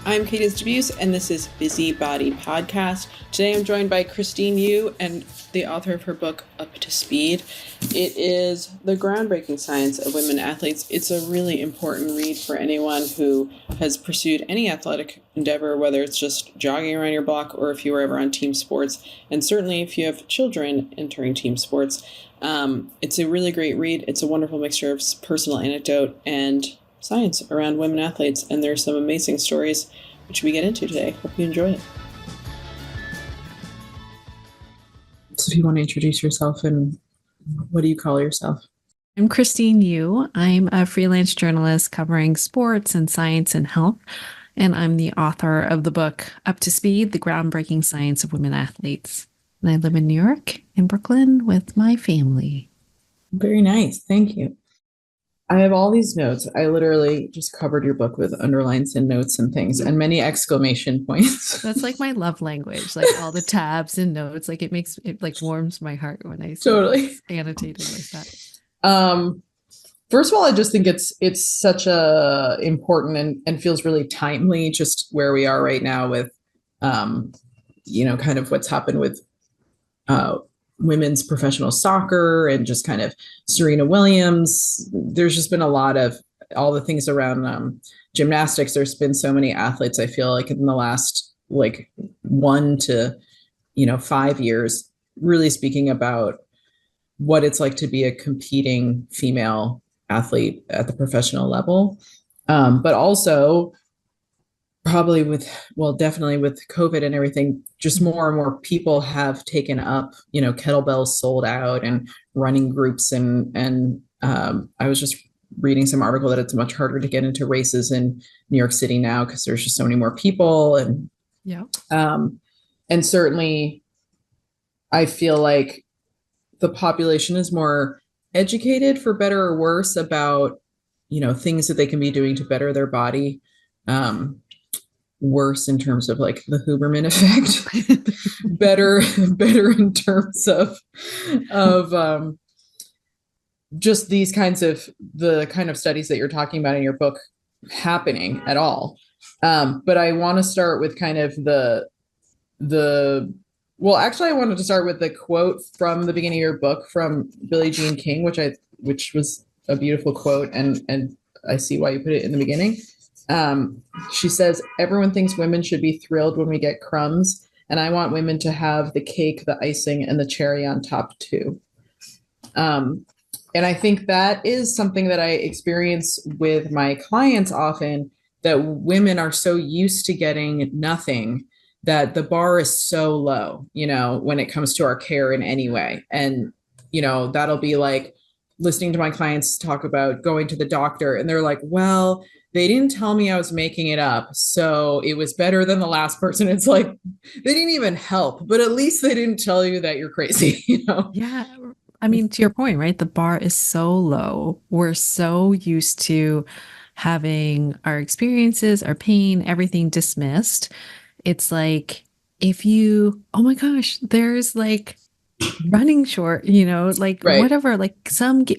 I'm Cadence Debuse, and this is Busybody Podcast. Today I'm joined by Christine Yu and the author of her book, Up to Speed. It is the groundbreaking science of women athletes. It's a really important read for anyone who has pursued any athletic endeavor, whether it's just jogging around your block or if you were ever on team sports, and certainly if you have children entering team sports. It's a really great read. It's a wonderful mixture of personal anecdote and science around women athletes, and there's some amazing stories which we get into today. Hope you enjoy it. So if you want to introduce yourself, and what do you call yourself? I'm Christine Yu. I'm a freelance journalist covering sports and science and health, and I'm the author of the book Up to Speed, the groundbreaking science of women athletes. And I live in New York, in Brooklyn, with my family. Very nice. Thank you. I have all these notes. I literally just covered your book with underlines and notes and things and many exclamation points. That's like my love language, like all the tabs and notes. Like it like warms my heart when I see Totally annotated like that. First of all, I just think it's such a important and feels really timely just where we are right now with, kind of what's happened with women's professional soccer and just kind of Serena Williams. There's just been a lot of all the things around gymnastics. There's been so many athletes, I feel like, in the last 1 to 5 years, really speaking about what it's like to be a competing female athlete at the professional level. But also probably definitely with COVID and everything, just more and more people have taken up, kettlebells sold out and running groups. And I was just reading some article that it's much harder to get into races in New York City now because there's just so many more people. And and certainly I feel like the population is more educated, for better or worse, about, things that they can be doing to better their body. Worse in terms of like the Huberman effect, better in terms of just these kinds of the kind of studies that you're talking about in your book happening at all. But I want to start with kind of I wanted to start with the quote from the beginning of your book from Billie Jean King, which was a beautiful quote, and I see why you put it in the beginning. She says, "Everyone thinks women should be thrilled when we get crumbs, and I want women to have the cake, the icing, and the cherry on top too." And I think that is something that I experience with my clients often, that women are so used to getting nothing that the bar is so low, when it comes to our care in any way. And, that'll be like listening to my clients talk about going to the doctor, and they're like, well, they didn't tell me I was making it up, so it was better than the last person. It's like, they didn't even help, but at least they didn't tell you that you're crazy, Yeah. I mean, to your point, right? The bar is so low. We're so used to having our experiences, our pain, everything dismissed. It's like, oh my gosh, there's like running short, right. Whatever, like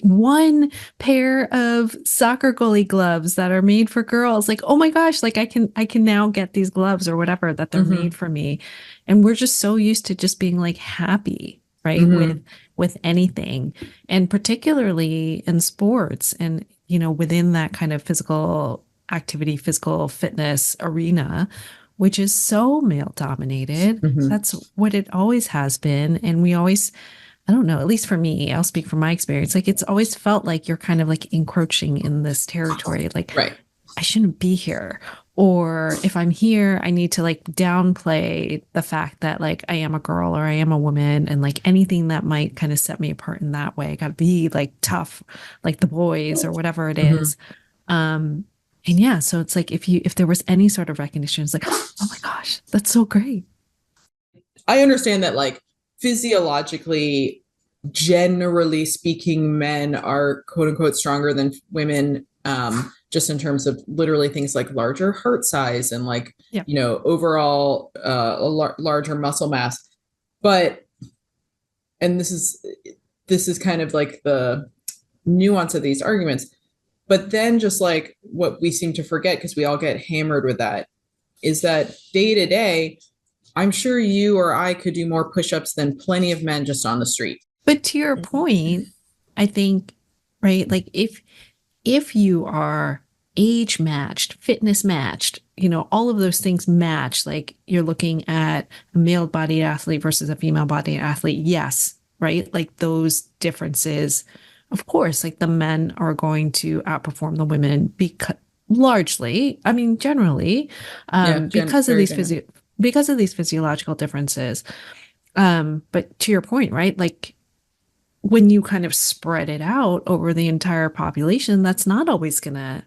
one pair of soccer goalie gloves that are made for girls. Like, oh my gosh, like I can now get these gloves or whatever that they're made for me. And we're just so used to just being like happy, right? With anything, and particularly in sports and, within that kind of physical activity, physical fitness arena, which is so male dominated. That's what it always has been. And we always, I don't know, at least for me, I'll speak from my experience. Like, it's always felt like you're kind of like encroaching in this territory. Like, right. I shouldn't be here. Or if I'm here, I need to like downplay the fact that like I am a girl or I am a woman, and like anything that might kind of set me apart in that way. I got to be like tough, like the boys or whatever it is. And yeah, so it's like if there was any sort of recognition, it's like, oh my gosh, that's so great. I understand that, like, physiologically, generally speaking, men are quote unquote stronger than women, just in terms of literally things like larger heart size and like, overall larger muscle mass. But, and this is kind of like the nuance of these arguments. But then just like what we seem to forget, because we all get hammered with that, is that day to day, I'm sure you or I could do more push-ups than plenty of men just on the street. But to your point, I think, right, like if you are age matched, fitness matched, all of those things match, like you're looking at a male bodied athlete versus a female bodied athlete, yes, right? Like those differences, of course, like the men are going to outperform the women because largely, I mean, generally, Yeah, very general. because of these physiological differences. But to your point, right? Like when you kind of spread it out over the entire population, that's not always gonna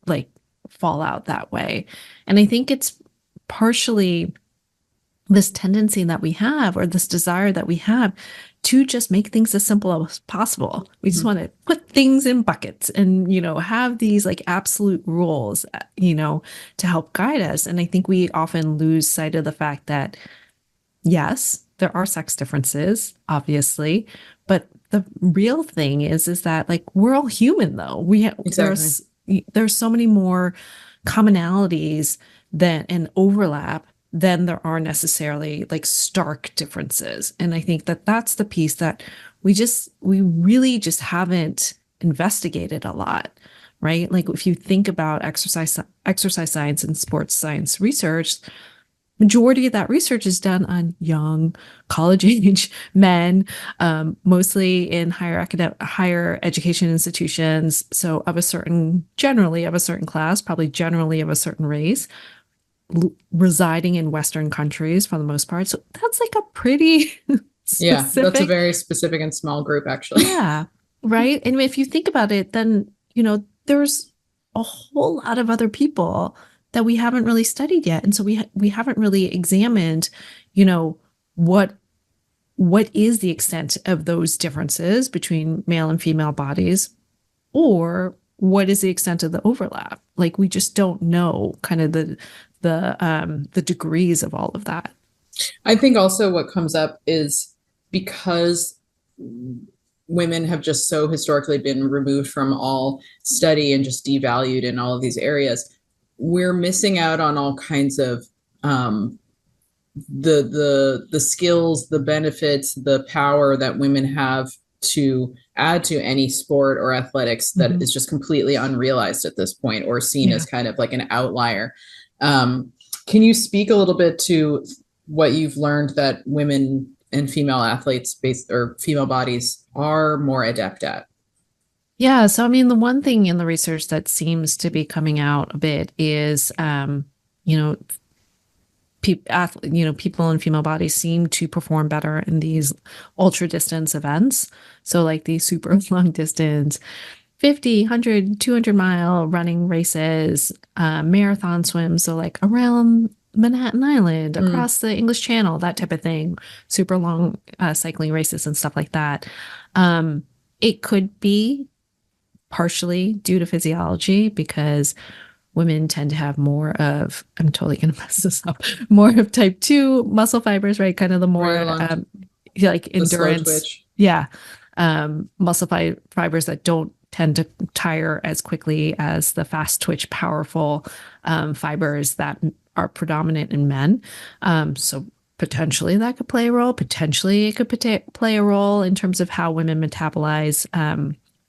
like fall out that way. And I think it's partially this tendency that we have, or this desire that we have to just make things as simple as possible. We just Mhm. want to put things in buckets and, have these like absolute rules, to help guide us. And I think we often lose sight of the fact that yes, there are sex differences, obviously, but the real thing is that like we're all human though. Exactly. There's so many more commonalities than and overlap than there are necessarily like stark differences. And I think that that's the piece that we really just haven't investigated a lot, right? Like if you think about exercise science and sports science research, majority of that research is done on young college age men, mostly in higher education institutions. So generally of a certain class, probably generally of a certain race, residing in Western countries for the most part. So that's like a pretty Yeah, that's a specific, very specific and small group, actually. yeah, right. And if you think about it, then, there's a whole lot of other people that we haven't really studied yet. And so we haven't really examined, you know, what what is the extent of those differences between male and female bodies, or what is the extent of the overlap? Like we just don't know kind of the degrees of all of that. I think also what comes up is because women have just so historically been removed from all study and just devalued in all of these areas, we're missing out on all kinds of um, the skills, the benefits, the power that women have to add to any sport or athletics that Mm-hmm. is just completely unrealized at this point or seen Yeah. as kind of like an outlier. Can you speak a little bit to what you've learned that women and female athletes based or female bodies are more adept at? Yeah. So, I mean, the one thing in the research that seems to be coming out a bit is, you know, people in female bodies seem to perform better in these ultra distance events. So, like these super long distance 50, 100, 200-mile running races, marathon swims. So, like around Manhattan Island, Mm, across the English Channel, that type of thing, super long cycling races and stuff like that. Um, it could be partially due to physiology because women tend to have more of, I'm totally going to mess this up, more of type 2 muscle fibers, right? Kind of the right more along like the slow endurance. twitch. Yeah. Fibers that don't tend to tire as quickly as the fast twitch, powerful fibers that are predominant in men. So potentially that could play a role. Potentially it could play a role in terms of how women metabolize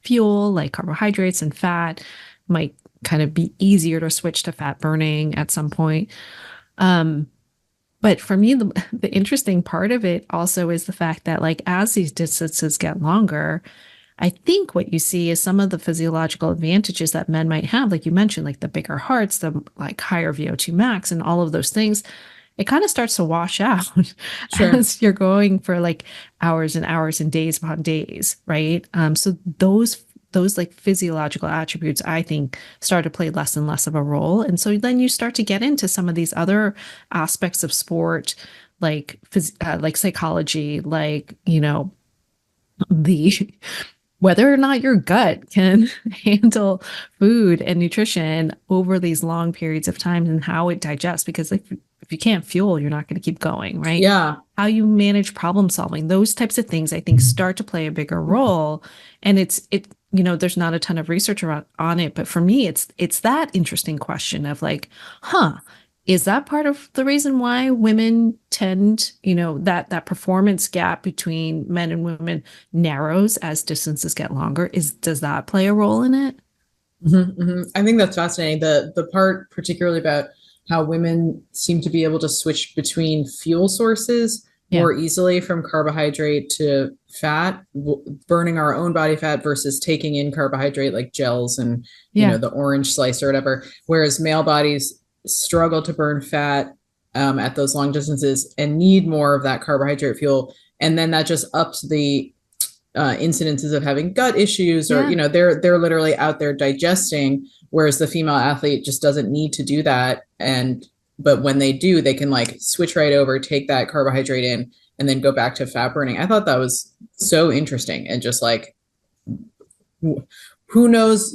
fuel, like carbohydrates and fat, might kind of be easier to switch to fat burning at some point. Um, but for me, the interesting part of it also is the fact that, like, as these distances get longer, I think what you see is some of the physiological advantages that men might have, like you mentioned, like the bigger hearts, the like higher VO2 max, and all of those things. It kind of starts to wash out Sure. as you're going for like hours and hours and days upon days, right? So those like physiological attributes, I think, start to play less and less of a role. And so then you start to get into some of these other aspects of sport, like psychology, like, the whether or not your gut can handle food and nutrition over these long periods of time and how it digests. Because if you can't fuel, you're not going to keep going, right? Yeah. How you manage problem solving, those types of things, I think, start to play a bigger role. And there's not a ton of research around on it, but for me, it's that interesting question of like, huh, Is that part of the reason why women tend, that performance gap between men and women narrows as distances get longer? Does that play a role in it? I think that's fascinating. The part particularly about how women seem to be able to switch between fuel sources Yeah. more easily from carbohydrate to fat, burning our own body fat versus taking in carbohydrate like gels and Yeah. the orange slice or whatever. Whereas male bodies struggle to burn fat at those long distances and need more of that carbohydrate fuel, and then that just ups the incidences of having gut issues, or Yeah. they're literally out there digesting, whereas the female athlete just doesn't need to do that. And but when they do, they can like switch right over, take that carbohydrate in, and then go back to fat burning. I thought that was so interesting, and just like, who knows,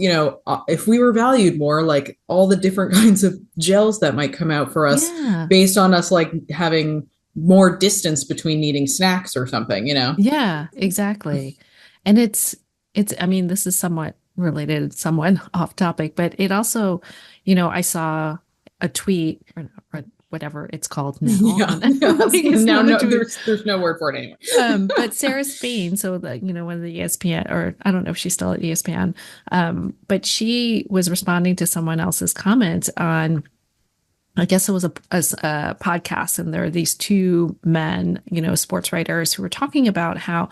if we were valued more, like all the different kinds of gels that might come out for us Yeah. based on us like having more distance between needing snacks or something. Yeah, exactly. And I mean, this is somewhat related, somewhat off topic, but it also, I saw a tweet or whatever it's called now. Yeah, Like, it's now not a no, tweet. there's no word for it anymore. But Sarah Spain, so one of the ESPN, or I don't know if she's still at ESPN, but she was responding to someone else's comment on, I guess it was a podcast, and there are these two men, sports writers, who were talking about how,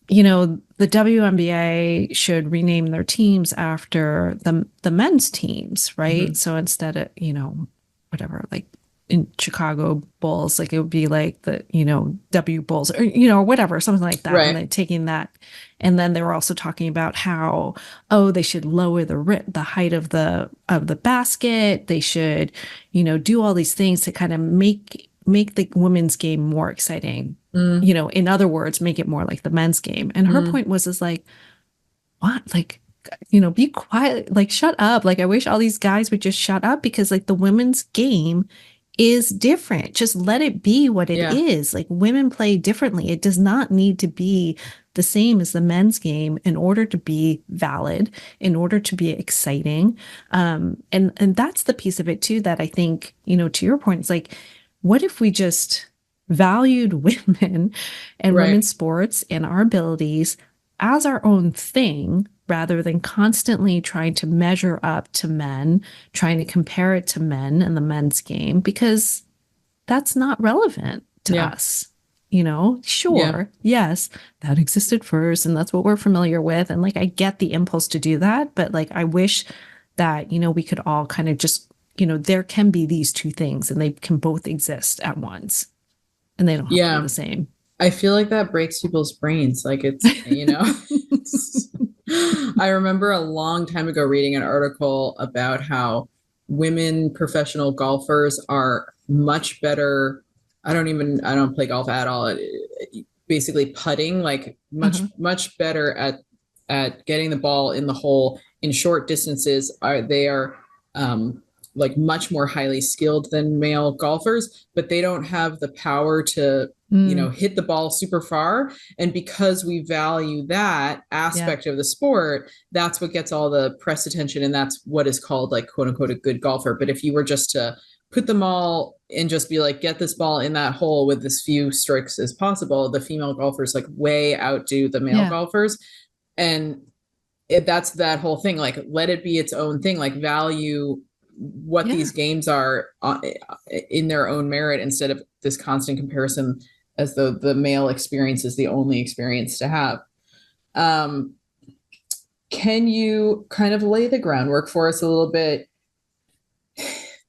the WNBA should rename their teams after the men's teams, right? Mm-hmm. So instead of, whatever, like in Chicago Bulls, like it would be like the, W Bulls, or, whatever, something like that. And Right. then taking that. And then they were also talking about how, oh, they should lower the height of the basket. They should, do all these things to kind of make the women's game more exciting. Mm, In other words, make it more like the men's game. And her mm, point was like, what? Like, be quiet, like shut up. Like, I wish all these guys would just shut up, because like the women's game is different. Just let it be what it yeah. is. Like, women play differently. It does not need to be the same as the men's game in order to be valid, in order to be exciting. And that's the piece of it too that I think, to your point, it's like, what if we just valued women and Right. women's sports and our abilities as our own thing, rather than constantly trying to measure up to men, trying to compare it to men and the men's game, because that's not relevant to Yeah. us. Yeah. Sure, yes, that existed first, and that's what we're familiar with. And like, I get the impulse to do that, but like, I wish that, we could all kind of just, there can be these two things and they can both exist at once, and they don't have to be Yeah. the same. I feel like that breaks people's brains. Like I remember a long time ago reading an article about how women professional golfers are much better. I don't play golf at all. Basically putting, like much, Uh-huh. much better at getting the ball in the hole in short distances. They are like much more highly skilled than male golfers, but they don't have the power to Mm, hit the ball super far. And because we value that yeah, aspect of the sport, that's what gets all the press attention. And that's what is called like, quote unquote, a good golfer. But if you were just to put them all and just be like, get this ball in that hole with as few strokes as possible, the female golfers like way outdo the male yeah, golfers. And that's that whole thing. Like, let it be its own thing, like value what yeah. these games are in their own merit, instead of this constant comparison as though the male experience is the only experience to have. Um, can you kind of lay the groundwork for us a little bit?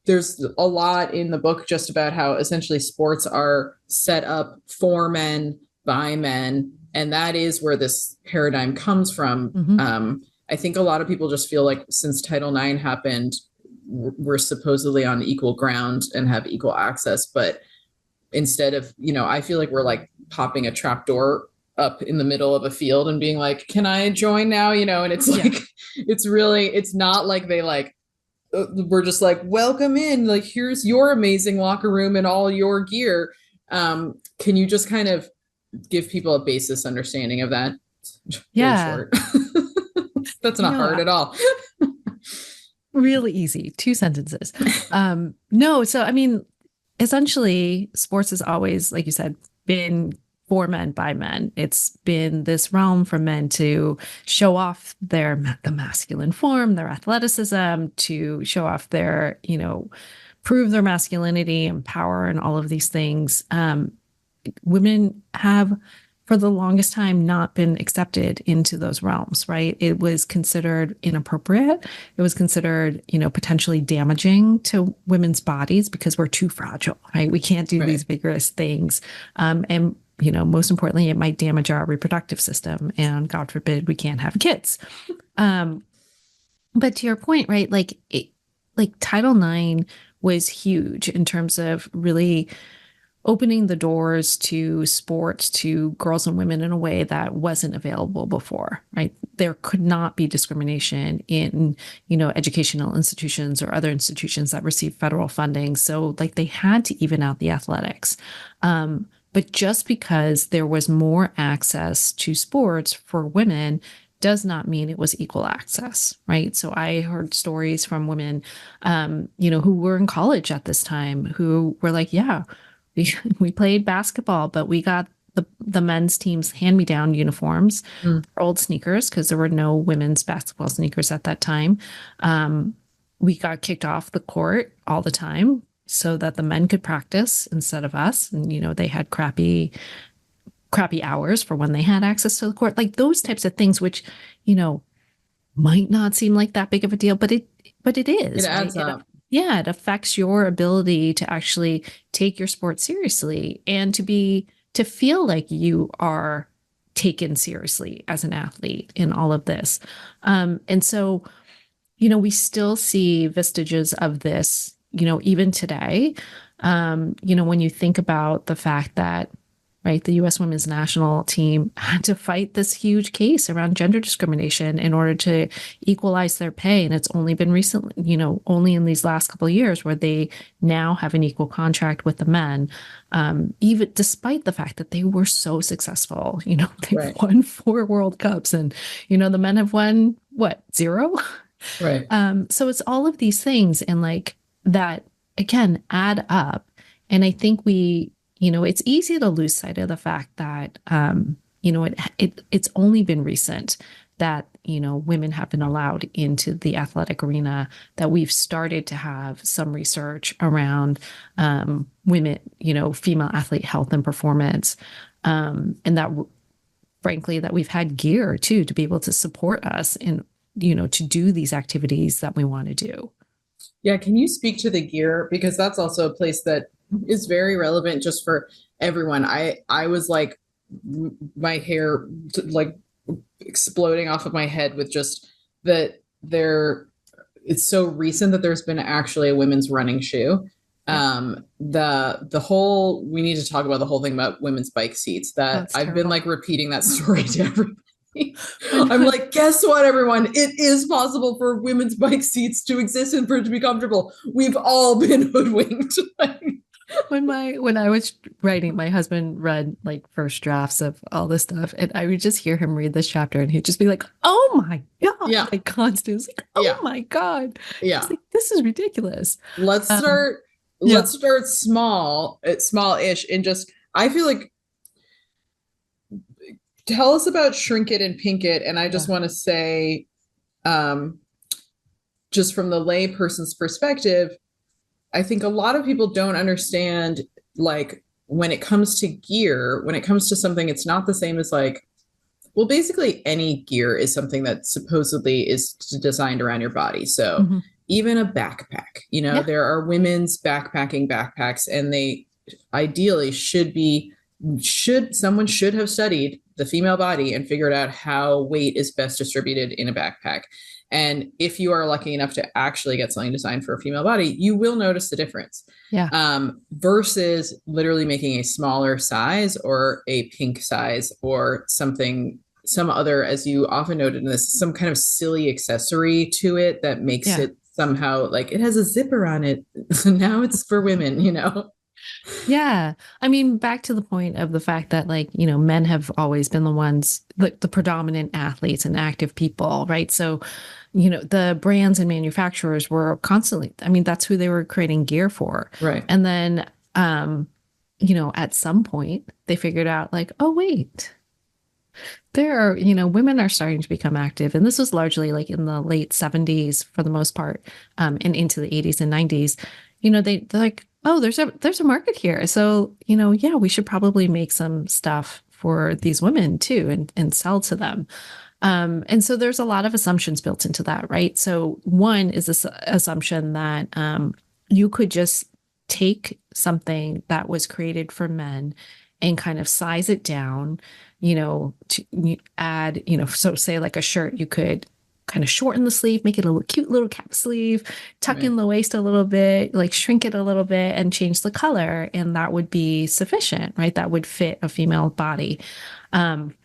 There's a lot in the book just about how essentially sports are set up for men by men, and that is where this paradigm comes from. Mm-hmm. I think a lot of people just feel like since Title IX happened, we're supposedly on equal ground and have equal access, but instead of, I feel like we're like popping a trap door up in the middle of a field and being like, can I join now? And it's Yeah. like, it's not like they like, we're just like, welcome in, like, here's your amazing locker room and all your gear. Can you just kind of give people a basis understanding of that? Very Yeah. short. That's You not know, hard at all. Really easy, two sentences. No, so I mean, essentially, sports has always, like you said, been for men by men. It's been this realm for men to show off the masculine form, their athleticism, to show off their, prove their masculinity and power and all of these things. Women have for the longest time not been accepted into those realms, right? It was considered inappropriate. It was considered, potentially damaging to women's bodies because we're too fragile, right? We can't do Right. these vigorous things. And, most importantly, it might damage our reproductive system. And God forbid we can't have kids. Um, but to your point, right? Like Title IX was huge in terms of really opening the doors to sports to girls and women in a way that wasn't available before, right? There could not be discrimination in, educational institutions or other institutions that receive federal funding. So like they had to even out the athletics. But just because there was more access to sports for women does not mean it was equal access, right? So I heard stories from women, who were in college at this time who were like, yeah, we played basketball, but we got the men's team's hand-me-down uniforms, Mm. old sneakers, because there were no women's basketball sneakers at that time. We got kicked off the court all the time so that the men could practice instead of us. And, they had crappy hours for when they had access to the court, like those types of things, which, might not seem like that big of a deal, but it It is, right? adds up. Yeah, it affects your ability to actually take your sport seriously and to feel like you are taken seriously as an athlete in all of this. And so, we still see vestiges of this, even today. When you think about the fact that, right, the US women's national team had to fight this huge case around gender discrimination in order to equalize their pay. And it's only been recently, only in these last couple of years where they now have an equal contract with the men, even despite the fact that they were so successful. They've Right. won 4 World Cups and, the men have won what, 0? Right. So it's all of these things and like that again add up. And I think it's easy to lose sight of the fact that it's only been recent that women have been allowed into the athletic arena, that we've started to have some research around women, female athlete health and performance, and that frankly that we've had gear too to be able to support us in to do these activities that we want to do. Yeah, can you speak to the gear? Because that's also a place that is very relevant just for everyone. I was like my hair like exploding off of my head with just that there it's so recent that there's been actually a women's running shoe. The whole we need to talk about the whole thing about women's bike seats that That's I've been terrible. like repeating that story to everybody. I'm like, guess what, everyone? It is possible for women's bike seats to exist and for it to be comfortable. We've all been hoodwinked. When I was writing, my husband read like first drafts of all this stuff, and I would just hear him read this chapter, and he'd just be like, "Oh my god!" Yeah, like constantly, like, "Oh yeah, my god!" yeah. It's like this is ridiculous. Let's Um, start. yeah, Let's start small, at small-ish, and just. I feel like tell us about Shrink It and Pink It, and I yeah, just want to say, um, just from the lay person's perspective, I think a lot of people don't understand, like, when it comes to gear, when it comes to something, it's not the same as like, well, basically any gear is something that supposedly is designed around your body. So mhm, even a backpack, yeah, there are women's backpacking backpacks, and they ideally someone should have studied the female body and figured out how weight is best distributed in a backpack. And if you are lucky enough to actually get something designed for a female body, you will notice the difference. yeah, Versus literally making a smaller size or a pink size or something, some other, as you often noted in this, some kind of silly accessory to it that makes yeah. it somehow like it has a zipper on it. So now it's for women. Yeah. I mean, back to the point of the fact that, like, men have always been the ones, like the predominant athletes and active people, right? So, the brands and manufacturers were constantly, I mean, that's who they were creating gear for. Right. And then, at some point, they figured out, like, oh, wait, there are, women are starting to become active. And this was largely like in the late 70s for the most part, and into the 80s and 90s. They're like, oh, there's a market here. So, yeah, we should probably make some stuff for these women too and sell to them. And so there's a lot of assumptions built into that, right? So one is this assumption that you could just take something that was created for men and kind of size it down, to add, so say like a shirt, you could kind of shorten the sleeve, make it a little cute little cap sleeve, tuck Right. in the waist a little bit, like shrink it a little bit and change the color. And that would be sufficient, right? That would fit a female body. Um,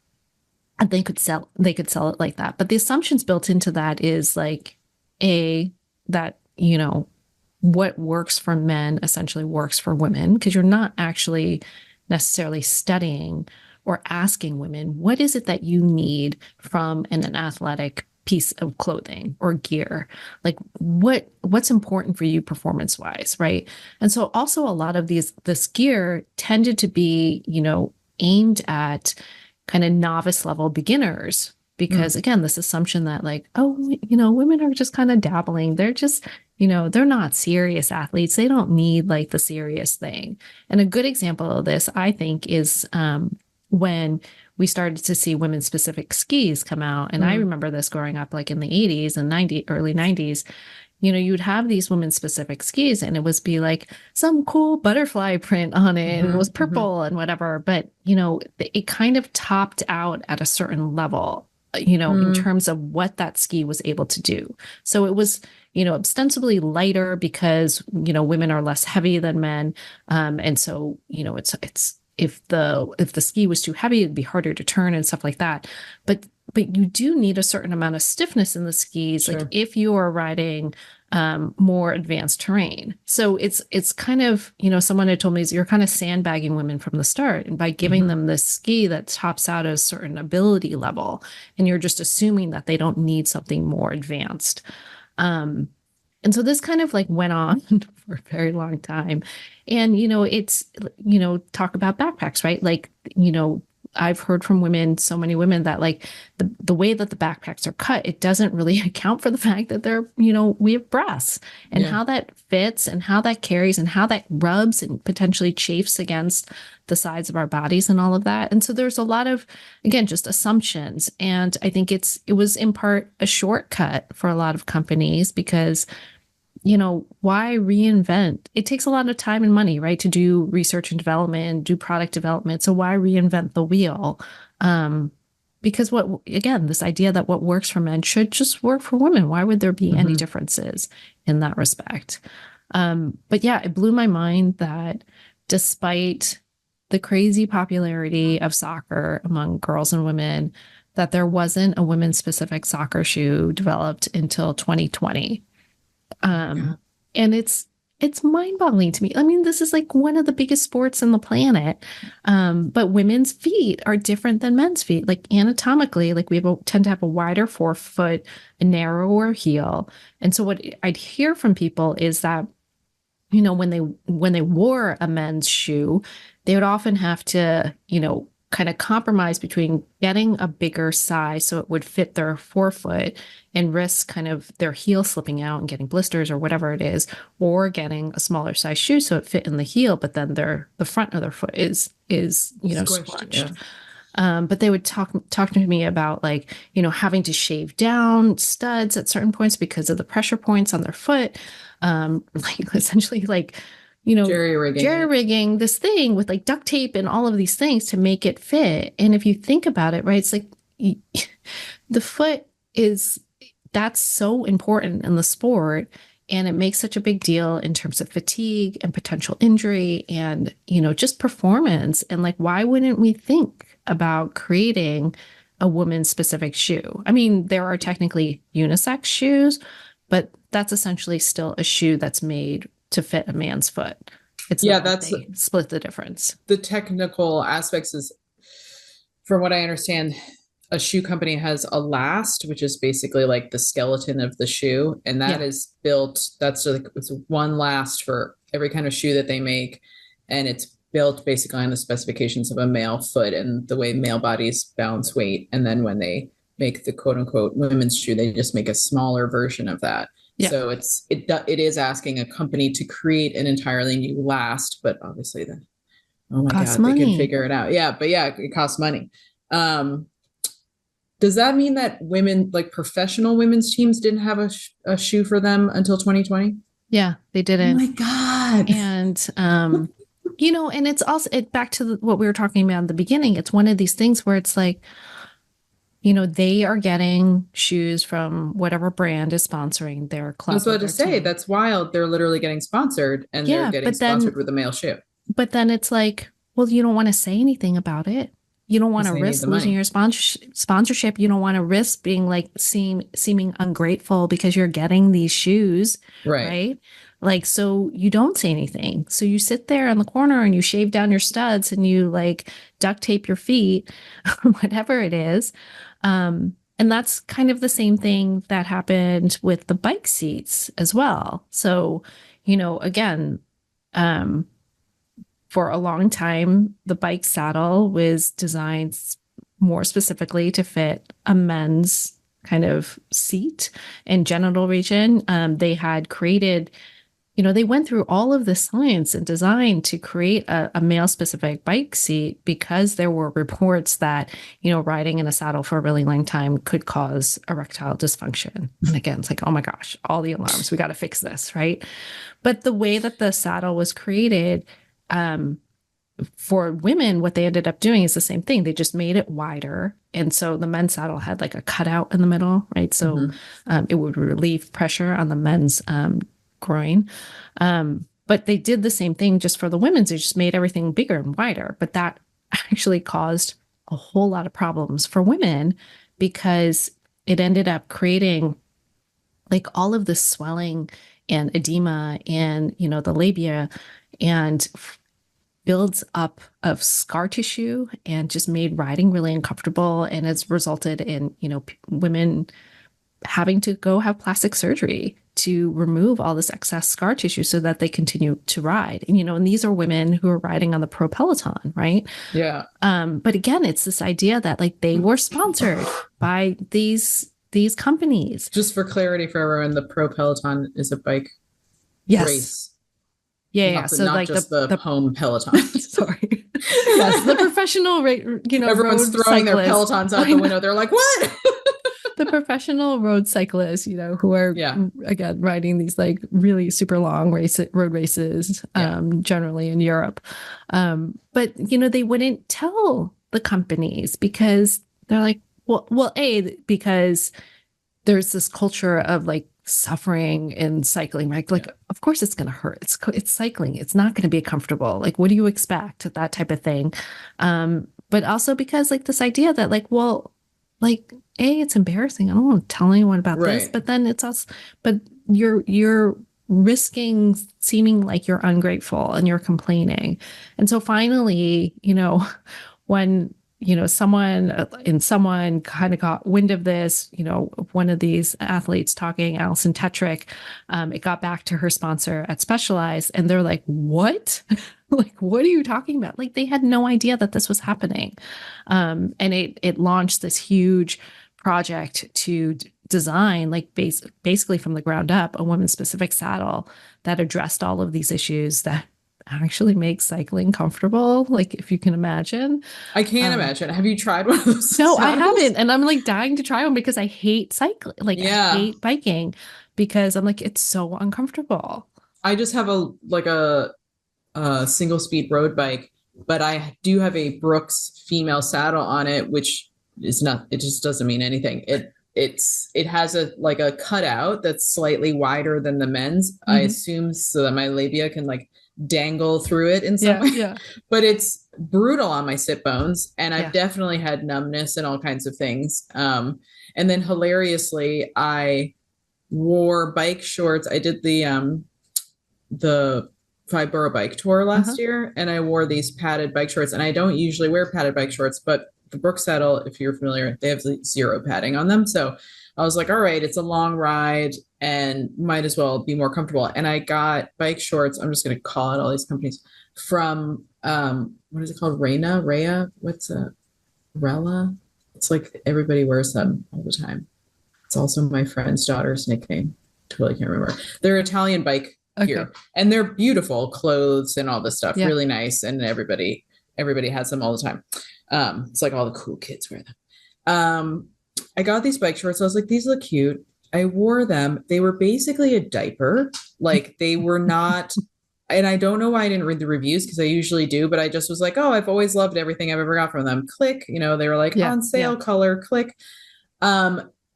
and they could sell it like that. But the assumptions built into that is like that, what works for men essentially works for women, because you're not actually necessarily studying or asking women, what is it that you need from an athletic piece of clothing or gear? Like what's important for you performance wise, right? And so also a lot of this gear tended to be, aimed at kind of novice level beginners, Mm. because again, this assumption that like, oh, women are just kind of dabbling, they're just, they're not serious athletes, they don't need like the serious thing. And a good example of this, I think, is when we started to see women specific skis come out. And I Mm. remember this growing up like in the 80s and early 90s. You'd have these women specific skis and it was be like some cool butterfly print on it and it was Mm-hmm. Mm-hmm. purple and whatever. But, it kind of topped out at a certain level, in Mm. terms of what that ski was able to do. So it was, ostensibly lighter because, women are less heavy than men. And so, it's, if the ski was too heavy, it'd be harder to turn and stuff like that. But you do need a certain amount of stiffness in the skis, like Sure. if you are riding more advanced terrain. So it's kind of, someone had told me is you're kind of sandbagging women from the start, and by giving Mm-hmm. them this ski that tops out at a certain ability level, and you're just assuming that they don't need something more advanced. Um, and so this kind of like went on for a very long time. And, it's, talk about backpacks, right? Like, I've heard from women, so many women, that like the way that the backpacks are cut, it doesn't really account for the fact that they're, we have breasts, and Yeah. how that fits and how that carries and how that rubs and potentially chafes against the sides of our bodies and all of that. And so there's a lot of, again, just assumptions. And I think it was in part a shortcut for a lot of companies because, why reinvent? It takes a lot of time and money, right, to do research and development, do product development. So why reinvent the wheel? Um, because again, this idea that what works for men should just work for women. Why would there be any Mm-hmm. differences in that respect? But yeah, it blew my mind that despite the crazy popularity of soccer among girls and women, that there wasn't a women's specific soccer shoe developed until 2020. Yeah. um, and it's mind-boggling to me. I mean, this is like one of the biggest sports on the planet. But women's feet are different than men's feet. Like anatomically, like tend to have a wider forefoot, a narrower heel. And so what I'd hear from people is that, when they wore a men's shoe, they would often have to, kind of compromise between getting a bigger size so it would fit their forefoot and risk kind of their heel slipping out and getting blisters or whatever it is, or getting a smaller size shoe so it fit in the heel, but then the front of their foot is Squished. Yeah. squashed. But they would talk to me about like, having to shave down studs at certain points because of the pressure points on their foot. Like essentially like, Jerry rigging jerry it. rigging this thing with like duct tape and all of these things to make it fit. And if you think about it, right, it's like the foot is that's so important in the sport, and it makes such a big deal in terms of fatigue and potential injury and just performance. And like, why wouldn't we think about creating a woman's specific shoe? I mean, there are technically unisex shoes, but that's essentially still a shoe that's made to fit a man's foot. It's Yeah, not like that's they split the difference. the technical aspects is, from what I understand, a shoe company has a last, which is basically like the skeleton of the shoe, and that Yeah. is built. That's like it's one last for every kind of shoe that they make, and it's built basically on the specifications of a male foot and the way male bodies balance weight. And then when they make the quote unquote women's shoe, they just make a smaller version of that. Yeah. So it is asking a company to create an entirely new last, but obviously then, oh my Costs God, they can money. figure it out. Yeah, but yeah, it costs money. Um, does that mean that women, like professional women's teams, didn't have a shoe for them until 2020? Yeah, they Oh didn't. my God. And and it's also back to what we were talking about in the beginning. It's one of these things where it's like, they are getting shoes from whatever brand is sponsoring their I was club or about to their say, team. that's wild. They're literally getting sponsored and they're Yeah, getting sponsored with a male shoe but then it's like, well, you don't want to say anything about it. You don't want because to they need risk the losing money. your sponsorship. You don't want to risk being like seeming ungrateful because you're getting these shoes, Right. right? Like, so you don't say anything. So you sit there in the corner and you shave down your studs and you like duct tape your feet, whatever it is. And that's kind of the same thing that happened with the bike seats as well. So, again, um, for a long time, the bike saddle was designed more specifically to fit a men's kind of seat and genital region. They had created, they went through all of the science and design to create a male specific bike seat because there were reports that, riding in a saddle for a really long time could cause erectile dysfunction. And again, it's like, oh my gosh, all the alarms, we got to fix this, right? But the way that the saddle was created, for women, what they ended up doing is the same thing. They just made it wider. And so the men's saddle had like a cutout in the middle, right? So it would relieve pressure on the men's groin. But they did the same thing just for the women's. They just made everything bigger and wider. But that actually caused a whole lot of problems for women because it ended up creating like all of this swelling and edema and, the labia and builds up of scar tissue and just made riding really uncomfortable. And it's resulted in, women having to go have plastic surgery to remove all this excess scar tissue so that they continue to ride. And these are women who are riding on the pro Peloton, right? Yeah. But again, it's this idea that like they were sponsored by these companies. Just for clarity for everyone, the Pro Peloton is a bike race. Yeah. So Not like just the home Peloton. sorry. Yes, the professional, Everyone's road throwing their cyclists. Pelotons out the window. They're like, what? The professional road cyclists, who are again riding these like really super long road races, generally in Europe. But they wouldn't tell the companies because they're like, because there's this culture of like suffering in cycling, right? Like, of course it's going to hurt. It's cycling. It's not going to be comfortable. Like, what do you expect? That type of thing. But also because like this idea that like, well, like, it's embarrassing. I don't want to tell anyone about this, but then it's also, but you're risking seeming like you're ungrateful and you're complaining. And so finally, when someone kind of got wind of this, one of these athletes talking, Allison Tetrick, it got back to her sponsor at Specialized and they're like, what? Like, what are you talking about? Like, they had no idea that this was happening. And it launched this huge project to design, like basically from the ground up, a women's specific saddle that addressed all of these issues that actually makes cycling comfortable. Like, if you can imagine. I can't imagine. Have you tried one of those? No, saddles? I haven't. And I'm like dying to try one because I hate cycling. Like, I hate biking because I'm like, it's so uncomfortable. I just have a single speed road bike, but I do have a Brooks female saddle on it, which is not, it just doesn't mean anything. It has a cutout that's slightly wider than the men's, I assume, so that my labia can like dangle through it in some way. Yeah. But it's brutal on my sit bones, and I've definitely had numbness and all kinds of things. And then hilariously, I wore bike shorts. I did the five borough bike tour Uh-huh. last year, and I wore these padded bike shorts. And I don't usually wear padded bike shorts, but the Brook Saddle, if you're familiar, they have zero padding on them. So I was like, all right, it's a long ride and might as well be more comfortable. And I got bike shorts. I'm just going to call out all these companies from, what is it called? Rhea? What's Rella? It's like everybody wears them all the time. It's also my friend's daughter's nickname. Totally can't remember. They're Italian bike Okay. gear, and they're beautiful clothes and all this stuff. Yeah. Really nice, and everybody has them all the time. It's like all the cool kids wear them. I got these bike shorts. I was like, these look cute. I wore them. They were basically a diaper. Like they were not. And I don't know why I didn't read the reviews because I usually do, but I just was like, oh, I've always loved everything I've ever got from them. Click, they were like Yeah. on sale Yeah. color, click.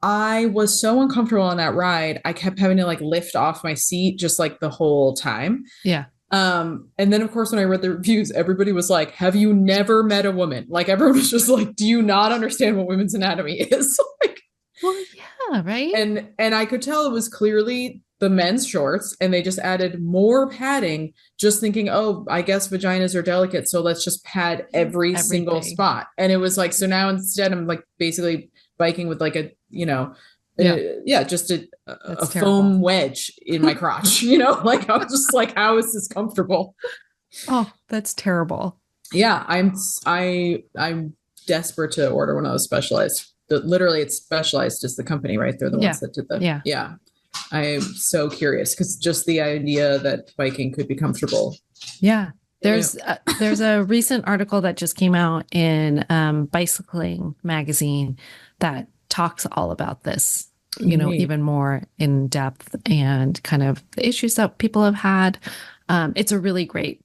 I was so uncomfortable on that ride. I kept having to like lift off my seat just like the whole time. Yeah. And then of course, when I read the reviews, everybody was like, have you never met a woman? Like everyone was just like, do you not understand what women's anatomy is? Like, Well, yeah, right? and I could tell it was clearly the men's shorts and they just added more padding, just thinking, oh, I guess vaginas are delicate. So let's just pad every single Everything. spot. And it was like, so now instead I'm like basically biking with like a, Yeah. just a That's terrible. foam wedge in my crotch, like I was just like, how is this comfortable? Oh, that's terrible. Yeah, I'm desperate to order one of those Specialized. Literally, it's Specialized is the company, right? They're the Yeah. ones that did the Yeah. yeah. I'm so curious because just the idea that biking could be comfortable. Yeah. There's a recent article that just came out in Bicycling magazine that talks all about this, Neat. even more in depth and kind of the issues that people have had. It's a really great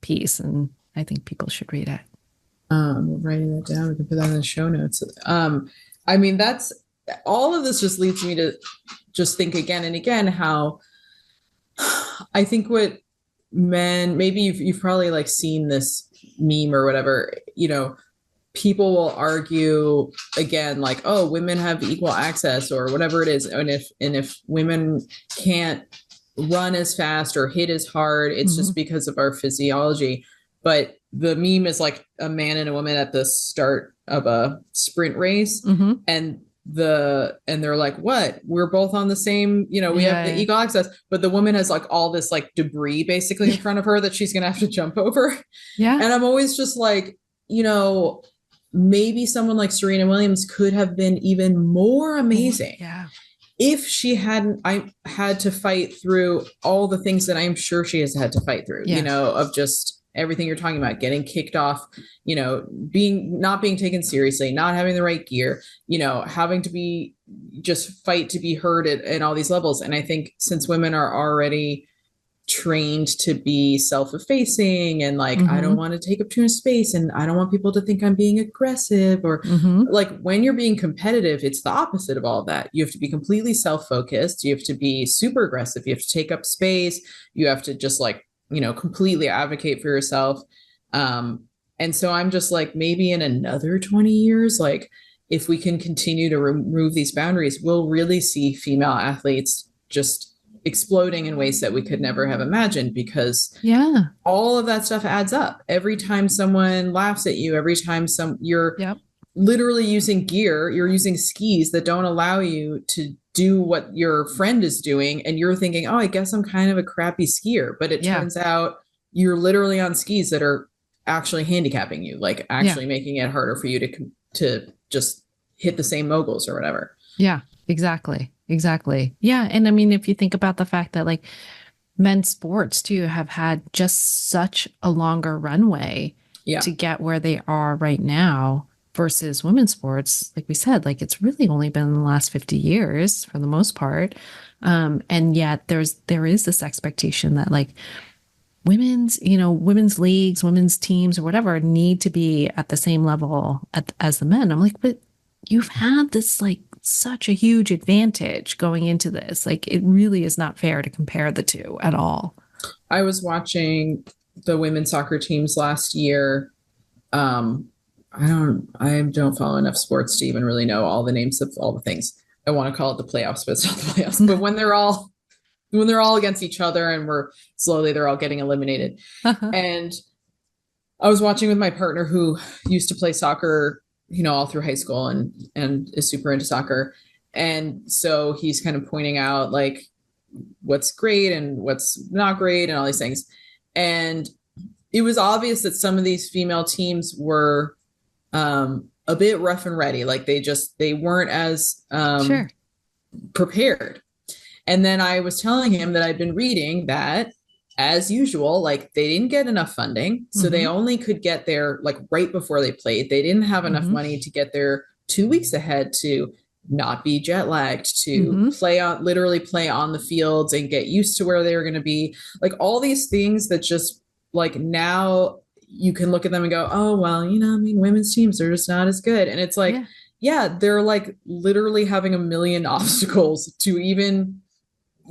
piece, and I think people should read it. Writing that down. We can put that in the show notes. I mean, that's all of this just leads me to just think again and again how I think what men, maybe you've probably like seen this meme or whatever, people will argue again, like, oh, women have equal access or whatever it is. And if women can't run as fast or hit as hard, it's just because of our physiology. But the meme is like a man and a woman at the start of a sprint race, and they're like, what, we're both on the same, we have the equal access, but the woman has like all this like debris basically in front of her that she's gonna have to jump over. Yeah. And I'm always just like, maybe someone like Serena Williams could have been even more amazing. Yeah. If she hadn't, I had to fight through all the things that I'm sure she has had to fight through, of just everything you're talking about, getting kicked off, not being taken seriously, not having the right gear, having to be just fight to be heard at all these levels. And I think since women are already trained to be self-effacing and like, I don't want to take up too much space and I don't want people to think I'm being aggressive or like when you're being competitive, it's the opposite of all of that. You have to be completely self-focused. You have to be super aggressive. You have to take up space. You have to just like, completely advocate for yourself. And so I'm just like, maybe in another 20 years, like if we can continue to remove these boundaries, we'll really see female athletes just exploding in ways that we could never have imagined, because all of that stuff adds up. Every time someone laughs at you, every time you're literally using gear, you're using skis that don't allow you to do what your friend is doing, and you're thinking, oh, I guess I'm kind of a crappy skier, but it turns out you're literally on skis that are actually handicapping you, like actually making it harder for you to just hit the same moguls or whatever. Yeah, exactly. Yeah. And I mean, if you think about the fact that like men's sports too have had just such a longer runway to get where they are right now versus women's sports, like we said, like it's really only been in the last 50 years for the most part. And yet there is this expectation that like women's leagues, women's teams or whatever need to be at the same level as the men. I'm like, but you've had this like such a huge advantage going into this. Like it really is not fair to compare the two at all. I was watching the women's soccer teams last year. I don't follow enough sports to even really know all the names of all the things. I want to call it the playoffs, but it's not the playoffs. But when they're all when they're all against each other and they're all getting eliminated. Uh-huh. And I was watching with my partner who used to play soccer, all through high school and is super into soccer. And so he's kind of pointing out like what's great and what's not great and all these things. And it was obvious that some of these female teams were a bit rough and ready. Like they weren't as Sure. prepared. And then I was telling him that I'd been reading that, as usual, like they didn't get enough funding. So they only could get there like right before they played. They didn't have enough money to get there 2 weeks ahead to not be jet lagged, to literally play on the fields and get used to where they were going to be. Like all these things that just like now you can look at them and go, oh, well, I mean, women's teams are just not as good. And it's like, yeah, they're like literally having a million obstacles to even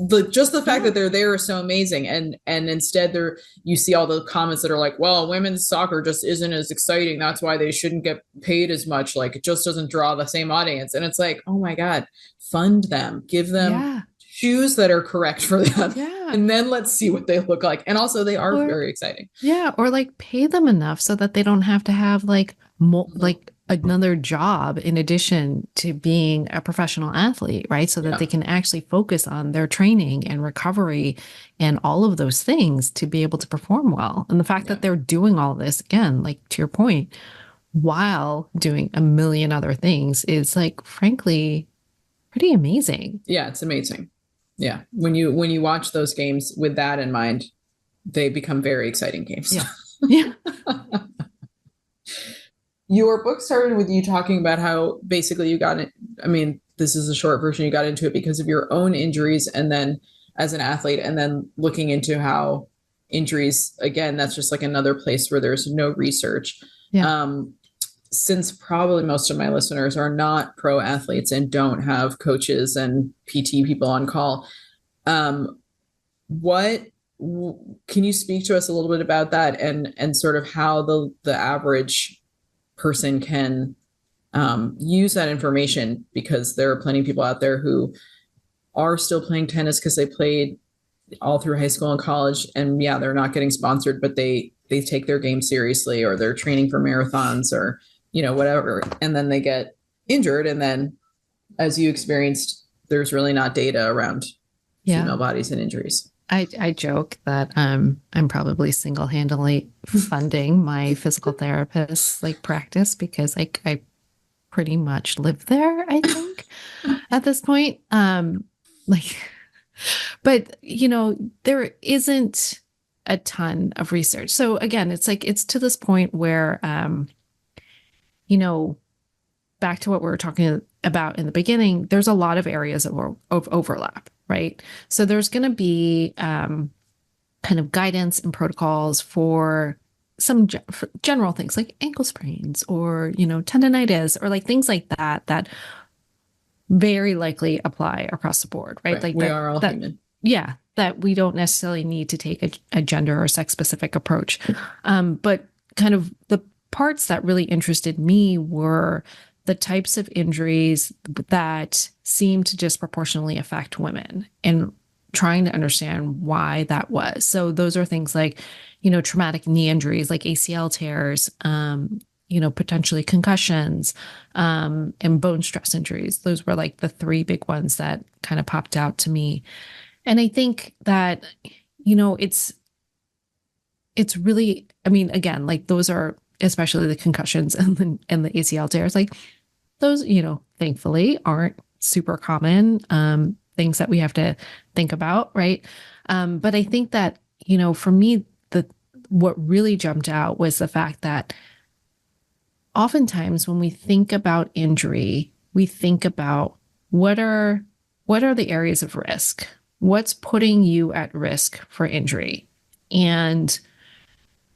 the fact that they're there is so amazing. And instead you see all the comments that are like, well, women's soccer just isn't as exciting. That's why they shouldn't get paid as much. Like it just doesn't draw the same audience. And it's like, oh my God, fund them, give them shoes that are correct for them. Yeah. And then let's see what they look like. And also they are very exciting. Yeah. Or like pay them enough so that they don't have to have like like another job in addition to being a professional athlete, right? So that they can actually focus on their training and recovery and all of those things to be able to perform well. And the fact that they're doing all this, again, like to your point, while doing a million other things is like, frankly, pretty amazing. Yeah, it's amazing. Yeah. When you watch those games with that in mind, they become very exciting games. Yeah. Yeah. Your book started with you talking about how basically you got it. I mean, this is a short version. You got into it because of your own injuries and then as an athlete, and then looking into how injuries, again, that's just like another place where there's no research. Yeah. Since probably most of my listeners are not pro athletes and don't have coaches and PT people on call, what can you speak to us a little bit about that and sort of how the average person can use that information, because there are plenty of people out there who are still playing tennis because they played all through high school and college, and they're not getting sponsored, but they take their game seriously, or they're training for marathons or whatever, and then they get injured, and then as you experienced, there's really not data around female bodies and injuries. I joke that I'm probably single-handedly funding my physical therapist like practice because like I pretty much live there, I think, at this point. But there isn't a ton of research. So again, it's like it's to this point where back to what we were talking about in the beginning, there's a lot of areas of overlap, right? So there's going to be kind of guidance and protocols for some for general things like ankle sprains or, tendonitis or like things like that very likely apply across the board, right? Like we are all human. Yeah, that we don't necessarily need to take a gender or sex specific approach. But kind of the parts that really interested me were the types of injuries that seem to disproportionately affect women and trying to understand why that was. So those are things like, traumatic knee injuries like ACL tears, potentially concussions, and bone stress injuries. Those were like the three big ones that kind of popped out to me. And I think that, it's really, I mean, again, like those are especially the concussions and the ACL tears, like those, thankfully aren't super common things that we have to think about, right? But I think that, for me, what really jumped out was the fact that oftentimes when we think about injury, we think about what are the areas of risk? What's putting you at risk for injury? And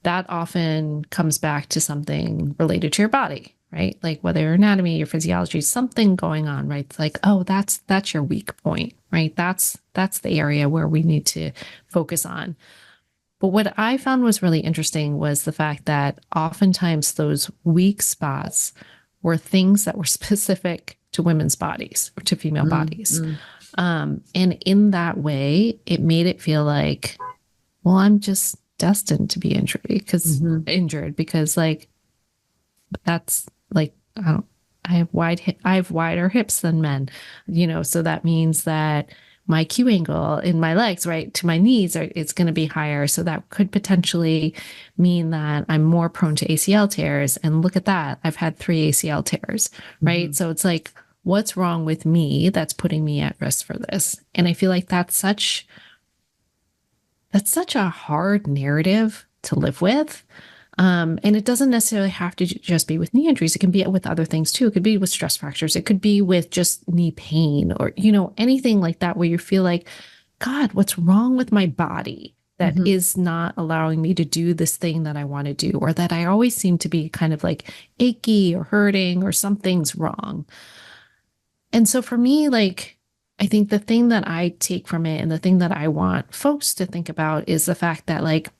that often comes back to something related to your body, right? Like whether your anatomy, your physiology, something going on, right? It's like, oh, that's your weak point, right? That's the area where we need to focus on. But what I found was really interesting was the fact that oftentimes those weak spots were things that were specific to women's bodies or to female bodies. And in that way, it made it feel like, well, I'm just destined to be injured because like that's like I don't I have wider hips than men, so that means that my Q angle in my legs, right, to my knees it's going to be higher. So that could potentially mean that I'm more prone to ACL tears. And look at that. I've had 3 ACL tears, right? Mm-hmm. So it's like, what's wrong with me that's putting me at risk for this? And I feel like that's such a hard narrative to live with. And it doesn't necessarily have to just be with knee injuries. It can be with other things too. It could be with stress fractures. It could be with just knee pain or, anything like that where you feel like, God, what's wrong with my body that Mm-hmm. is not allowing me to do this thing that I want to do, or that I always seem to be kind of like achy or hurting or something's wrong. And so for me, like, I think the thing that I take from it and the thing that I want folks to think about is the fact that, like,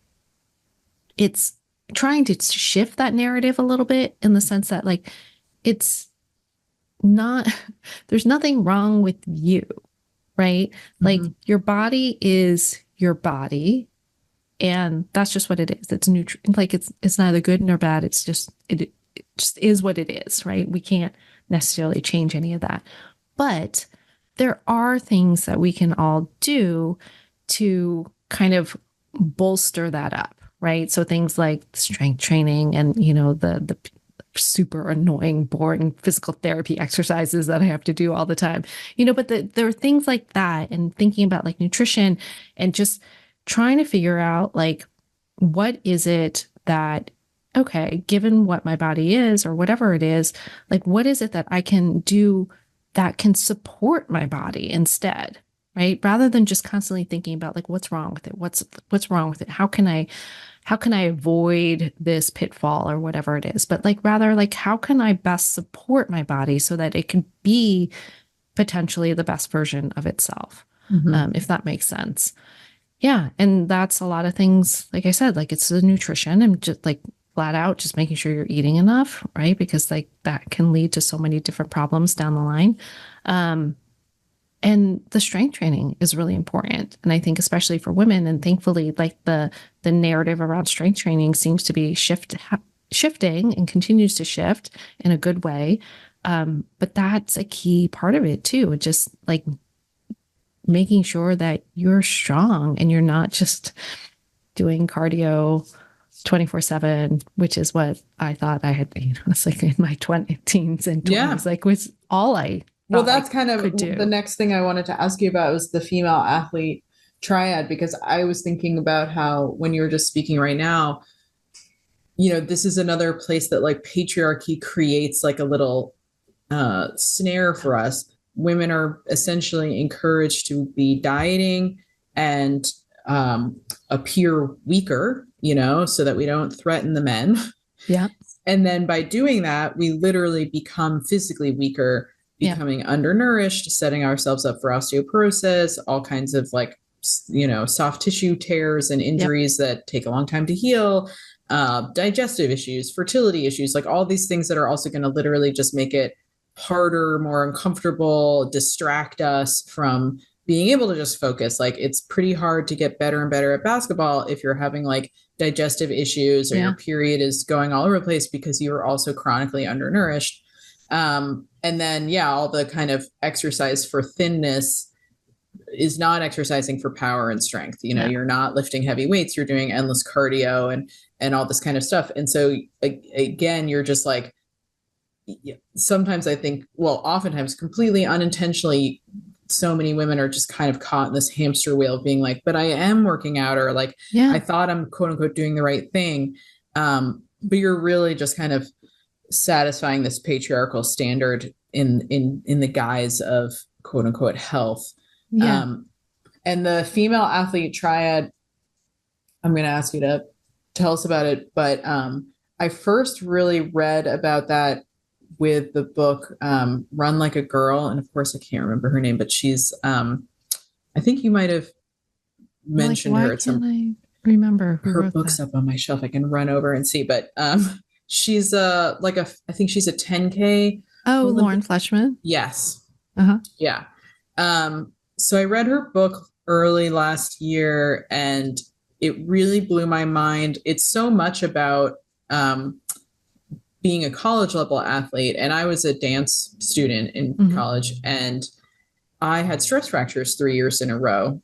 it's trying to shift that narrative a little bit in the sense that, like, it's not, there's nothing wrong with you, right? Like, Mm-hmm. your body is your body. And that's just what it is. It's neutral. Like it's neither good nor bad. It just is what it is, right? We can't necessarily change any of that. But there are things that we can all do to kind of bolster that up, right? So things like strength training and, the super annoying, boring physical therapy exercises that I have to do all the time, but there are things like that, and thinking about like nutrition and just trying to figure out like, what is it that, okay, given what my body is or whatever it is, like, what is it that I can do that can support my body instead? Right. Rather than just constantly thinking about like, what's wrong with it? What's wrong with it? How can I avoid this pitfall or whatever it is? But like, rather like, how can I best support my body so that it can be potentially the best version of itself? Mm-hmm. If that makes sense. Yeah. And that's a lot of things. Like I said, like it's the nutrition and just like flat out just making sure you're eating enough, right? Because like that can lead to so many different problems down the line. Um, and the strength training is really important. And I think especially for women, and thankfully, like the narrative around strength training seems to be shifting and continues to shift in a good way. But that's a key part of it too. Just like making sure that you're strong and you're not just doing cardio 24/7, which is what I thought I had, it's like in my teens and Yeah. 20s, like was all I Well, thought I that's kind of could the do. next thing I wanted to ask you about was the female athlete triad, because I was thinking about how when you were just speaking right now, this is another place that like patriarchy creates like a little snare for us. Women are essentially encouraged to be dieting and appear weaker, so that we don't threaten the men. Yeah. And then by doing that, we literally become physically weaker, Yeah. becoming undernourished, setting ourselves up for osteoporosis, all kinds of like, soft tissue tears and Yep. injuries that take a long time to heal, digestive issues, fertility issues, like all these things that are also going to literally just make it harder, more uncomfortable, distract us from being able to just focus. Like it's pretty hard to get better and better at basketball if you're having like digestive issues or Yeah. your period is going all over the place because you are also chronically undernourished. And then, yeah, all the kind of exercise for thinness is not exercising for power and strength. Yeah. You're not lifting heavy weights, you're doing endless cardio and all this kind of stuff. And so again, you're just like, sometimes I think, well, oftentimes completely unintentionally, so many women are just kind of caught in this hamster wheel of being like, but I am working out, or like, Yeah. I thought I'm quote unquote doing the right thing. But you're really just kind of satisfying this patriarchal standard in the guise of quote unquote health. Yeah. Um, and the female athlete triad, I'm going to ask you to tell us about it. But I first really read about that with the book Run Like a Girl. And of course, I can't remember her name, but she's, I think you might have Like, mentioned why her at can't some, I remember who her wrote book's that? up on my shelf. I can run over and see, but she's like I think she's a 10K Oh, Lauren Olympic. Fleshman. Yes. Uh-huh. Yeah. So I read her book early last year and it really blew my mind. It's so much about um, being a college level athlete. And I was a dance student in Mm-hmm. college and I had stress fractures 3 years in a row.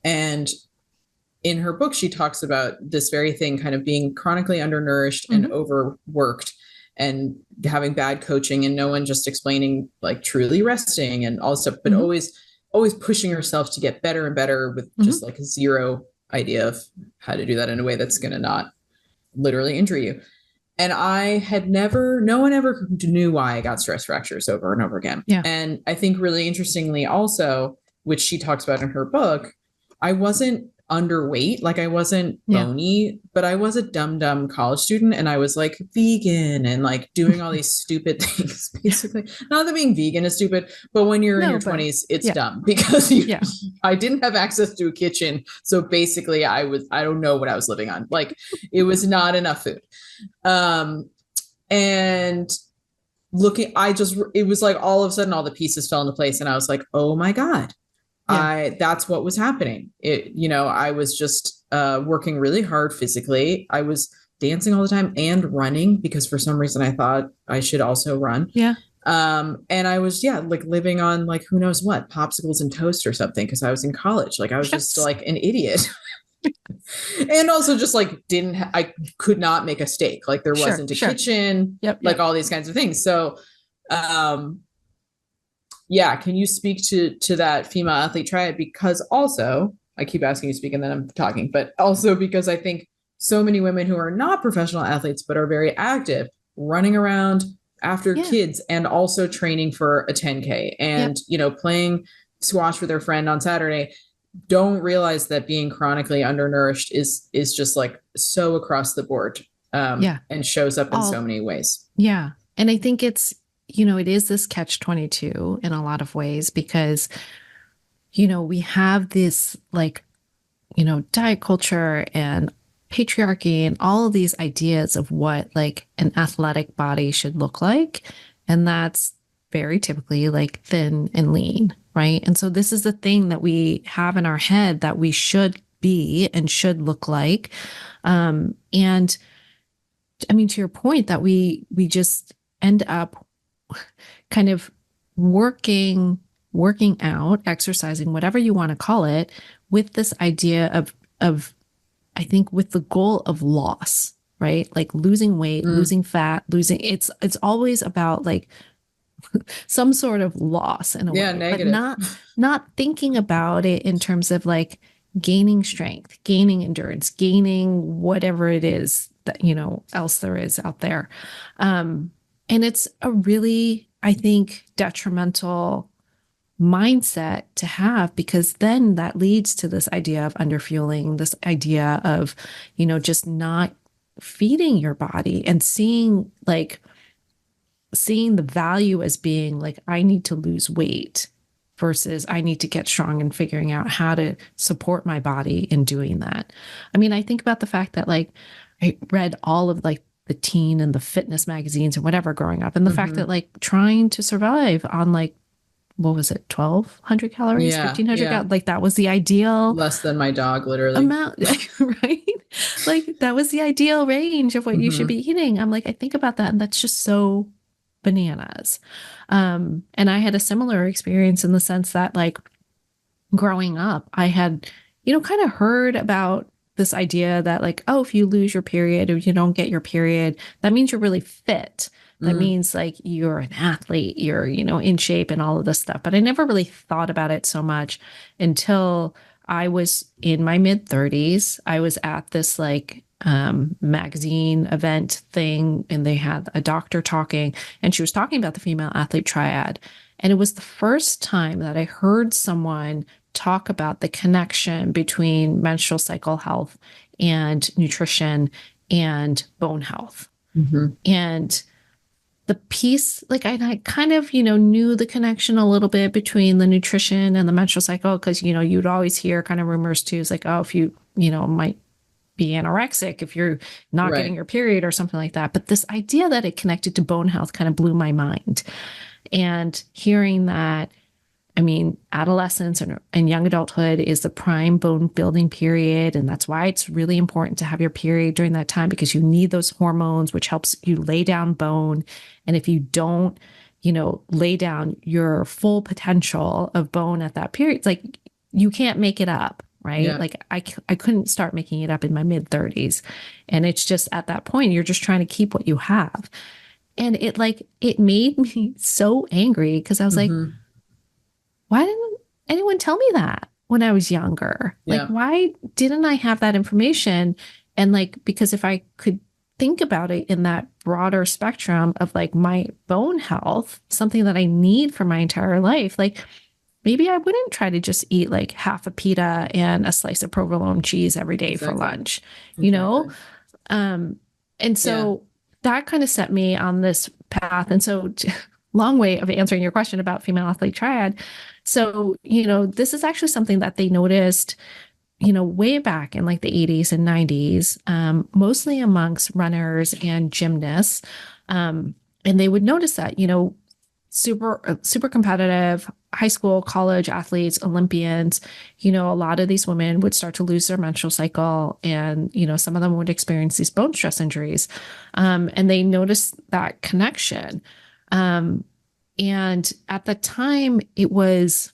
And in her book, she talks about this very thing kind of being chronically undernourished and Mm-hmm. overworked and having bad coaching and no one just explaining like truly resting and all stuff, but Mm-hmm. always pushing herself to get better and better with just Mm-hmm. like a zero idea of how to do that in a way that's going to not literally injure you. And I had never, no one ever knew why I got stress fractures over and over again. Yeah. And I think really interestingly, also, which she talks about in her book, I wasn't underweight, like I wasn't Yeah. bony, but I was a dumb college student and I was like vegan and like doing all these stupid things, basically. Not that being vegan is stupid, but when you're in No, your but 20s, it's yeah. dumb because Yeah. I didn't have access to a kitchen. So basically, I don't know what I was living on. Like it was not enough food. Um, and looking, it was like all of a sudden all the pieces fell into place and I was like, oh my God, Yeah. that's what was happening. I was just working really hard physically. I was dancing all the time and running because for some reason I thought I should also run. Yeah. And I was, yeah, like living on like who knows what, popsicles and toast or something because I was in college. Like I was just Yes. like an idiot. And also just like I could not make a steak, like there Sure. wasn't a Sure. kitchen, Yep. like Yep. all these kinds of things. So um yeah, can you speak to that female athlete triad? Because also I keep asking you to speak and then I'm talking, but also because I think so many women who are not professional athletes but are very active running around after Yeah. kids and also training for a 10K Yep. and playing squash with their friend on Saturday don't realize that being chronically undernourished is just like so across the board, Yeah. and shows up in so All. many ways. Yeah. And I think it's, it is this catch 22 in a lot of ways because, we have this like, diet culture and patriarchy and all of these ideas of what like an athletic body should look like. And that's very typically like thin and lean, right? And so this is the thing that we have in our head that we should be and should look like. And I mean, to your point that we just end up kind of working out, exercising, whatever you want to call it, with this idea of I think with the goal of loss, right? Like losing weight, Mm, losing fat, losing it's always about like some sort of loss in a yeah, way, but negative. not thinking about it in terms of like gaining strength, gaining endurance, gaining whatever it is that else there is out there. And it's a really, I think, detrimental mindset to have because then that leads to this idea of underfueling, this idea of, just not feeding your body and seeing the value as being like, I need to lose weight versus I need to get strong and figuring out how to support my body in doing that. I mean, I think about the fact that like I read all of like the teen and the fitness magazines and whatever growing up, and the fact that Mm-hmm. like trying to survive on like, what was it, 1,200 calories, Yeah, 1,500 yeah. calories? Like that was the ideal Less than my dog, literally. amount, right? Like that was the ideal range of what you should Mm-hmm. be eating. I'm like, I think about that and that's just so bananas. And I had a similar experience in the sense that like growing up, I had, kind of heard about this idea that like, oh, if you lose your period or you don't get your period, that means you're really fit. That Mm, means like you're an athlete, you're, in shape and all of this stuff. But I never really thought about it so much until I was in my mid 30s. I was at this like magazine event thing, and they had a doctor talking, and she was talking about the female athlete triad. And it was the first time that I heard someone talk about the connection between menstrual cycle health and nutrition and bone health. mm-hmm. And the piece, like I kind of, knew the connection a little bit between the nutrition and the menstrual cycle because, you'd always hear kind of rumors too. It's like, oh, if you, might be anorexic if you're not getting Right. your period or something like that. But this idea that it connected to bone health kind of blew my mind. And hearing that, I mean, adolescence and young adulthood is the prime bone building period. And that's why it's really important to have your period during that time, because you need those hormones, which helps you lay down bone. And if you don't, lay down your full potential of bone at that period, it's like you can't make it up, right? Yeah. Like I couldn't start making it up in my mid 30s. And it's just at that point, you're just trying to keep what you have. And it made me so angry because I was like, Hmm. why didn't anyone tell me that when I was younger? Like, Yeah. why didn't I have that information? And like, because if I could think about it in that broader spectrum of like my bone health, something that I need for my entire life, like maybe I wouldn't try to just eat like half a pita and a slice of provolone cheese every day for Exactly. lunch, you know? Exactly. Um, and Yeah. so that kind of set me on this path. And so, long way of answering your question about female athlete triad. So, this is actually something that they noticed, way back in like the 80s and 90s, mostly amongst runners and gymnasts. And they would notice that, super competitive high school, college athletes, Olympians, a lot of these women would start to lose their menstrual cycle, and some of them would experience these bone stress injuries, and they noticed that connection. um, and at the time it was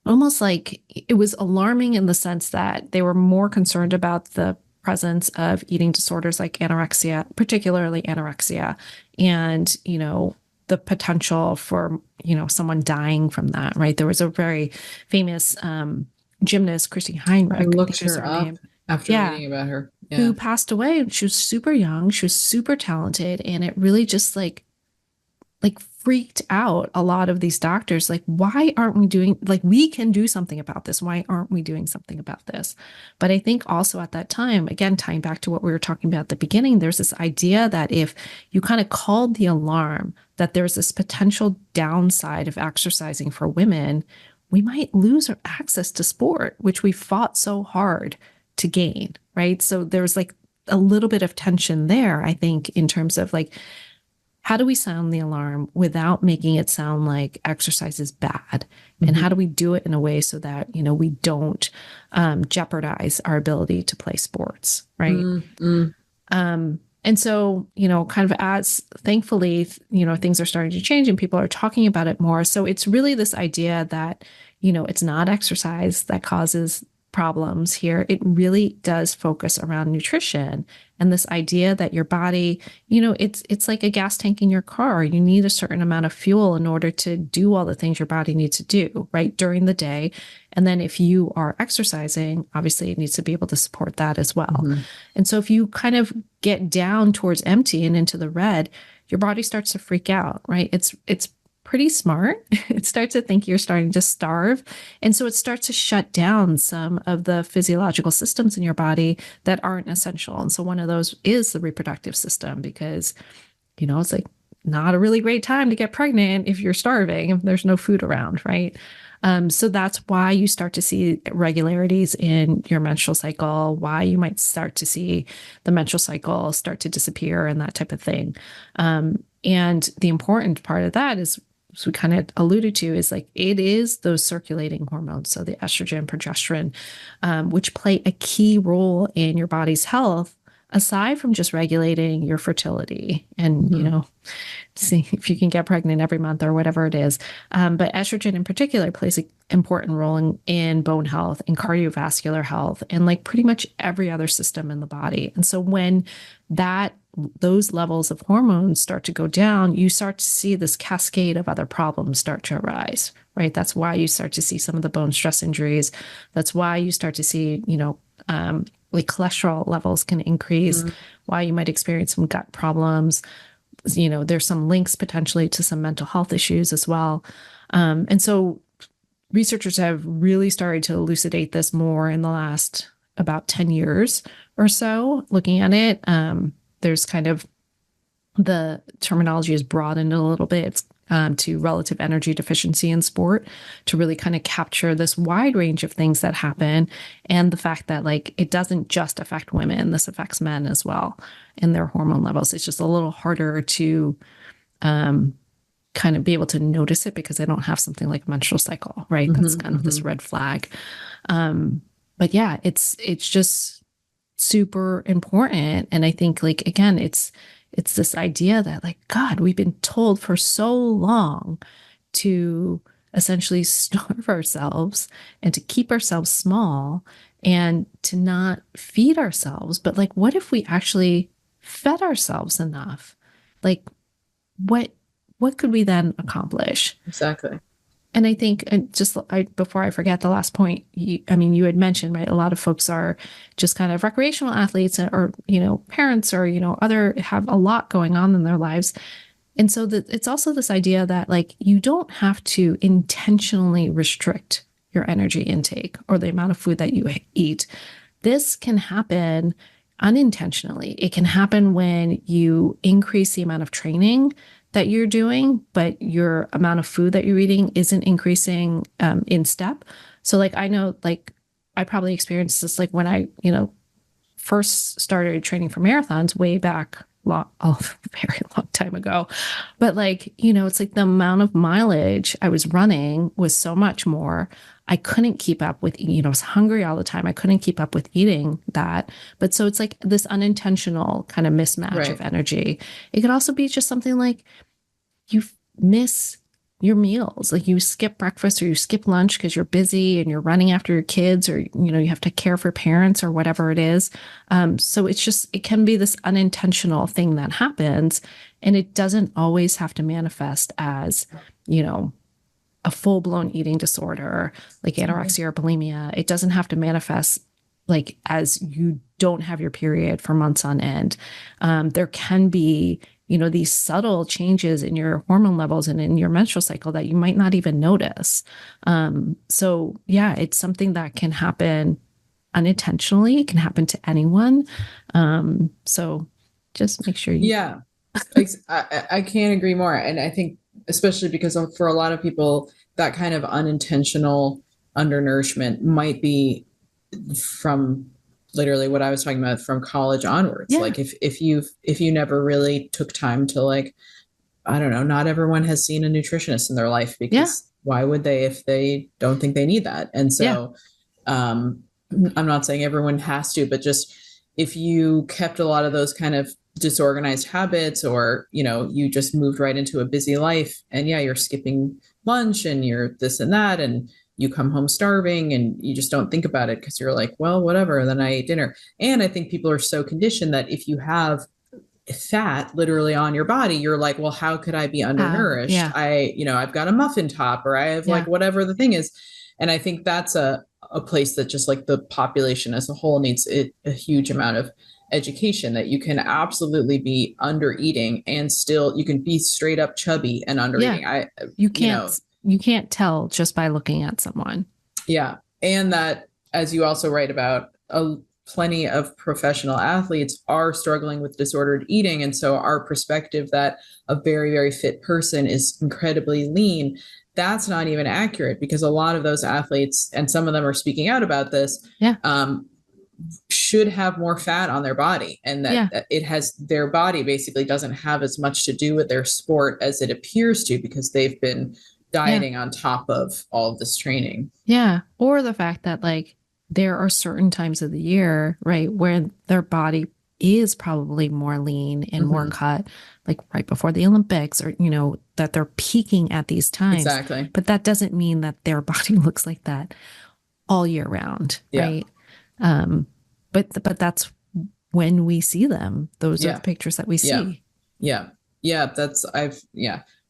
almost like it was alarming in the sense that they were more concerned about the presence of eating disorders like anorexia, particularly anorexia, and, the potential for, someone dying from that, right? There was a very famous gymnast, Christy I Heinrich, I think looked is her her up name. after Yeah, reading about her. who Yeah. passed away. She was super young. She was super talented. And it really just like freaked out a lot of these doctors. Like, why aren't we doing, like, we can do something about this? Why aren't we doing something about this? But I think also at that time, again, tying back to what we were talking about at the beginning, there's this idea that if you kind of called the alarm that there's this potential downside of exercising for women, we might lose our access to sport, which we fought so hard to gain, right? So there's like a little bit of tension there, I think, in terms of like, how do we sound the alarm without making it sound like exercise is bad? And Hmm. how do we do it in a way so that, we don't jeopardize our ability to play sports, right? Mm-hmm. And so, kind of as thankfully, things are starting to change and people are talking about it more. So it's really this idea that, it's not exercise that causes problems here. It really does focus around nutrition and this idea that your body, it's like a gas tank in your car. You need a certain amount of fuel in order to do all the things your body needs to do, right, during the day. And then if you are exercising, obviously it needs to be able to support that as well. Hmm. And so if you kind of get down towards empty and into the red, your body starts to freak out, right? It's pretty smart. It starts to think you're starting to starve. And so it starts to shut down some of the physiological systems in your body that aren't essential. And so one of those is the reproductive system, because, it's like not a really great time to get pregnant if you're starving, if there's no food around, right? So that's why you start to see irregularities in your menstrual cycle, why you might start to see the menstrual cycle start to disappear and that type of thing. And the important part of that is, as we kind of alluded to, is like it is those circulating hormones, so the estrogen, progesterone, which play a key role in your body's health, aside from just regulating your fertility and, Hmm. see if you can get pregnant every month or whatever it is. But estrogen in particular plays an important role in bone health and cardiovascular health and like pretty much every other system in the body. And so when those levels of hormones start to go down, you start to see this cascade of other problems start to arise, right? That's why you start to see some of the bone stress injuries. That's why you start to see, like cholesterol levels can increase, Hmm. why you might experience some gut problems. There's some links potentially to some mental health issues as well. And so researchers have really started to elucidate this more in the last about 10 years or so, looking at it. There's kind of the terminology is broadened a little bit. It's to relative energy deficiency in sport, to really kind of capture this wide range of things that happen, and the fact that like it doesn't just affect women, this affects men as well in their hormone levels. It's just a little harder to kind kind of be able to notice it because they don't have something like a menstrual cycle, right? That's kind of this red flag. But yeah, it's just super important. And I think like, again, it's this idea that like, God, we've been told for so long to essentially starve ourselves and to keep ourselves small and to not feed ourselves. But like, what if we actually fed ourselves enough? Like, what what could we then accomplish? Exactly. And I think, and just before I forget the last point, I mean, you had mentioned, right? A lot of folks are just kind of recreational athletes or, parents or, other have a lot going on in their lives. And so it's also this idea that like you don't have to intentionally restrict your energy intake or the amount of food that you eat. This can happen unintentionally. It can happen when you increase the amount of training that you're doing, but your amount of food that you're eating isn't increasing in step. So like I know like I probably experienced this like when I, first started training for marathons way back a very long time ago. But like, it's like the amount of mileage I was running was so much more. I couldn't keep up with, I was hungry all the time. I couldn't keep up with eating that. But so it's like this unintentional kind of mismatch of energy. It could also be just something like you miss your meals, like you skip breakfast or you skip lunch because you're busy and you're running after your kids or you have to care for parents or whatever it is. So it can be this unintentional thing that happens, and it doesn't always have to manifest as a full-blown eating disorder like anorexia or bulimia. It doesn't have to manifest like as you don't have your period for months on end. There can be these subtle changes in your hormone levels and in your menstrual cycle that you might not even notice. So yeah, it's something that can happen unintentionally. It can happen to anyone. So just make sure you. Yeah, I can't agree more. And I think, especially because for a lot of people, that kind of unintentional undernourishment might be from literally what I was talking about from college onwards. Yeah. Like if you never really took time to like, I don't know, not everyone has seen a nutritionist in their life because why would they if they don't think they need that? And so I'm not saying everyone has to, but just if you kept a lot of those kind of disorganized habits or, you just moved right into a busy life and you're skipping lunch and you're this and that and you come home starving and you just don't think about it because you're like, well, whatever. And then I ate dinner. And I think people are so conditioned that if you have fat literally on your body, you're like, well, how could I be undernourished? I've got a muffin top or I have like whatever the thing is. And I think that's a place that just like the population as a whole needs a huge amount of education, that you can absolutely be under eating and still you can be straight up chubby and under eating. You can't tell just by looking at someone. Yeah. And that, as you also write about, plenty of professional athletes are struggling with disordered eating. And so our perspective that a very, very fit person is incredibly lean, that's not even accurate, because a lot of those athletes, and some of them are speaking out about this, should have more fat on their body, and that it has, their body basically doesn't have as much to do with their sport as it appears to, because they've been dieting on top of all of this training. Yeah. Or the fact that like there are certain times of the year, right, where their body is probably more lean and more cut, like right before the Olympics, or, that they're peaking at these times. Exactly. But that doesn't mean that their body looks like that all year round. Right. But that's when we see them. Those are the pictures that we see.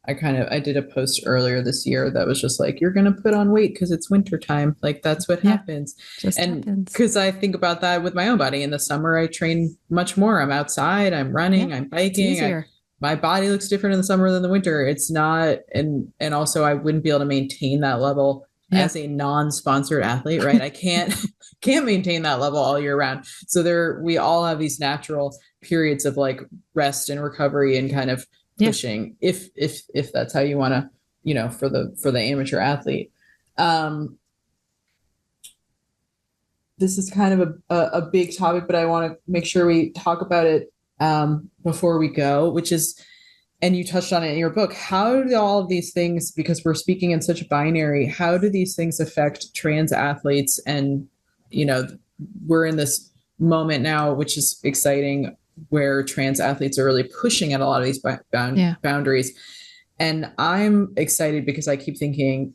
I did a post earlier this year that was just like, you're going to put on weight because it's wintertime. Like that's what happens. Because I think about that with my own body. In the summer, I train much more. I'm outside, I'm running, I'm biking. My body looks different in the summer than the winter. It's not. And also I wouldn't be able to maintain that level as a non-sponsored athlete, right? I can't maintain that level all year round. So we all have these natural periods of like rest and recovery and kind of pushing, if that's how you want to, for the amateur athlete. This is kind of a big topic, but I want to make sure we talk about it before we go, which is and you touched on it in your book, how do all of these things, because we're speaking in such binary, how do these things affect trans athletes? And, you know, we're in this moment now, which is exciting, where trans athletes are really pushing at a lot of these Yeah. boundaries. And I'm excited because I keep thinking,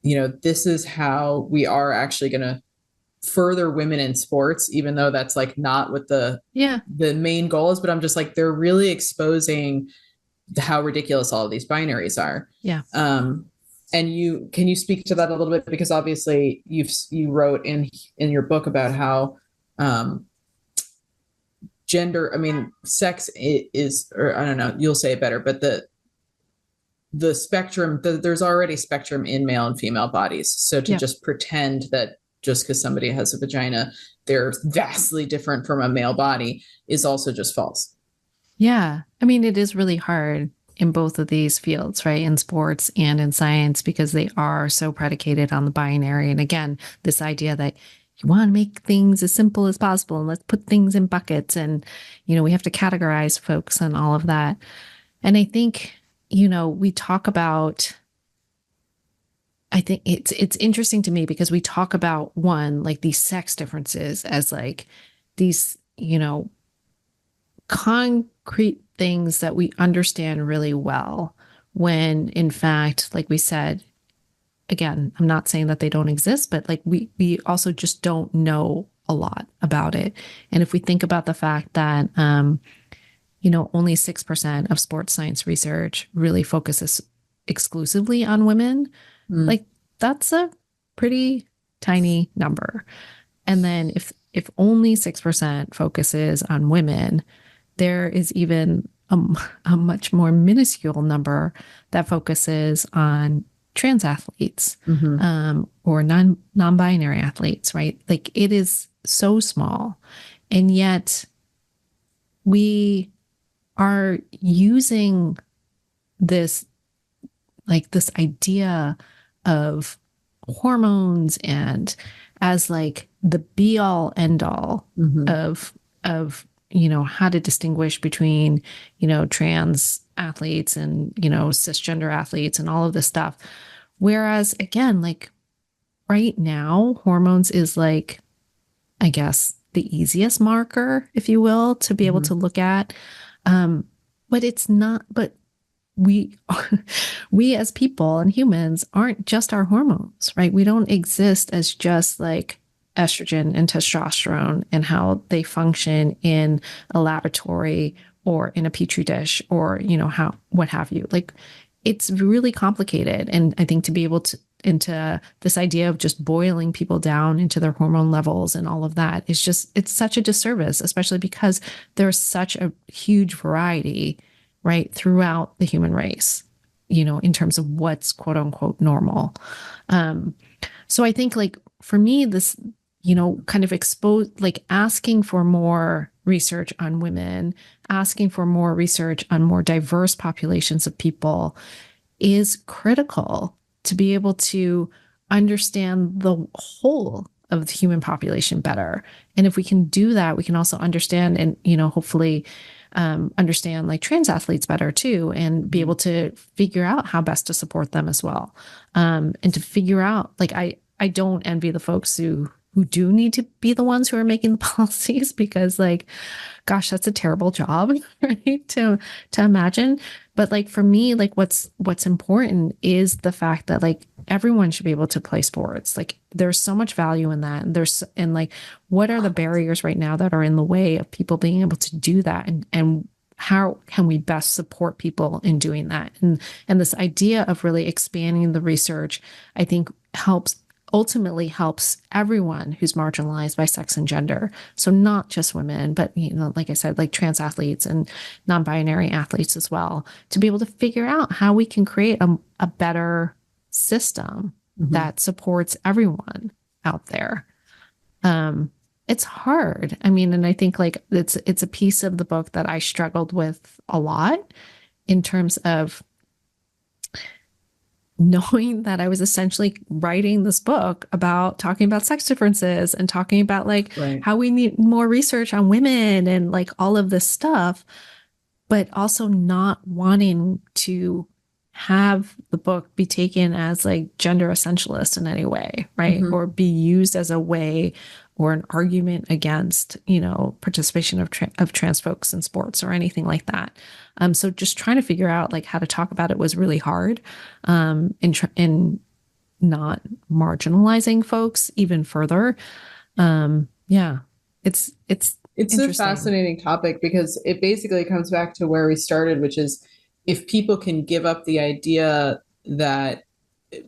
you know, this is how we are actually going to further women in sports, even though that's like not what Yeah. the main goal is. But I'm just like, they're really exposing how ridiculous all of these binaries are. Yeah. And can you speak to that a little bit, because obviously you wrote in your book about how gender, I mean, sex is, or I don't know, you'll say it better, but the spectrum, there's already spectrum in male and female bodies. So to Yeah. just pretend that just because somebody has a vagina, they're vastly different from a male body is also just false. Yeah. I mean, it is really hard in both of these fields, right? In sports and in science, because they are so predicated on the binary. And again, this idea that you want to make things as simple as possible and let's put things in buckets. And, we have to categorize folks and all of that. And I think, we talk about, I think it's interesting to me because we talk about one, like these sex differences as like these, concrete things that we understand really well, when in fact, like we said, again, I'm not saying that they don't exist, but like we also just don't know a lot about it. And if we think about the fact that only 6% of sports science research really focuses exclusively on women, like that's a pretty tiny number. And then if only 6% focuses on women, there is even a much more minuscule number that focuses on trans athletes, or non-binary athletes, right? Like it is so small. And yet we are using this, like this idea of hormones and as like the be all end all of how to distinguish between trans athletes and cisgender athletes and all of this stuff, whereas again, like right now hormones is like, I guess, the easiest marker, if you will, to be able to look at, but it's not, but we we as people and humans aren't just our hormones, right? We don't exist as just like estrogen and testosterone and how they function in a laboratory or in a petri dish or how, what have you. Like it's really complicated. And I think to be able to into this idea of just boiling people down into their hormone levels and all of that is just, it's such a disservice, especially because there's such a huge variety, right, throughout the human race, in terms of what's quote unquote normal. So I think like for me, this, kind of like asking for more research on women, asking for more research on more diverse populations of people is critical to be able to understand the whole of the human population better. And if we can do that, we can also understand and, hopefully understand like trans athletes better too, and be able to figure out how best to support them as well. And to figure out, like, I don't envy the folks who do need to be the ones who are making the policies, because like, gosh, that's a terrible job, right? To imagine. But like for me, like what's important is the fact that like everyone should be able to play sports. Like there's so much value in that. And like, what are the barriers right now that are in the way of people being able to do that? And how can we best support people in doing that? And this idea of really expanding the research, I think ultimately helps everyone who's marginalized by sex and gender. So not just women, but, like I said, like trans athletes and non-binary athletes as well, to be able to figure out how we can create a better system that supports everyone out there. It's hard. I mean, and I think like it's a piece of the book that I struggled with a lot, in terms of knowing that I was essentially writing this book about talking about sex differences and talking about like how we need more research on women and like all of this stuff. but also not wanting to have the book be taken as like gender essentialist in any way, right? Mm-hmm. Or be used as a way or an argument against, you know, participation of trans folks in sports or anything like that. So just trying to figure out like how to talk about it was really hard, in not marginalizing folks even further. Yeah, it's It's a interesting. fascinating topic because it basically comes back to where we started, which is if people can give up the idea that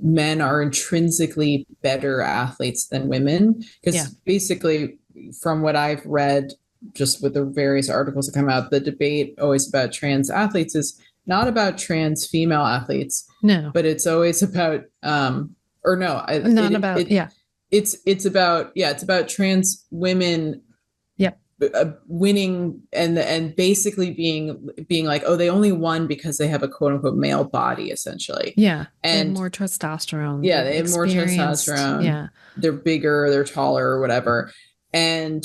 men are intrinsically better athletes than women, Yeah, because basically, from what I've read, just with the various articles that come out, the debate always about trans athletes is not about trans female athletes, no, but it's always about, or no, not about, yeah, it's about, yeah, it's about trans women yep, winning and basically being like, oh, they only won because they have a quote unquote male body essentially, yeah. They have and more testosterone. yeah, They've they have more experienced, testosterone, yeah, they're bigger, they're taller or whatever, and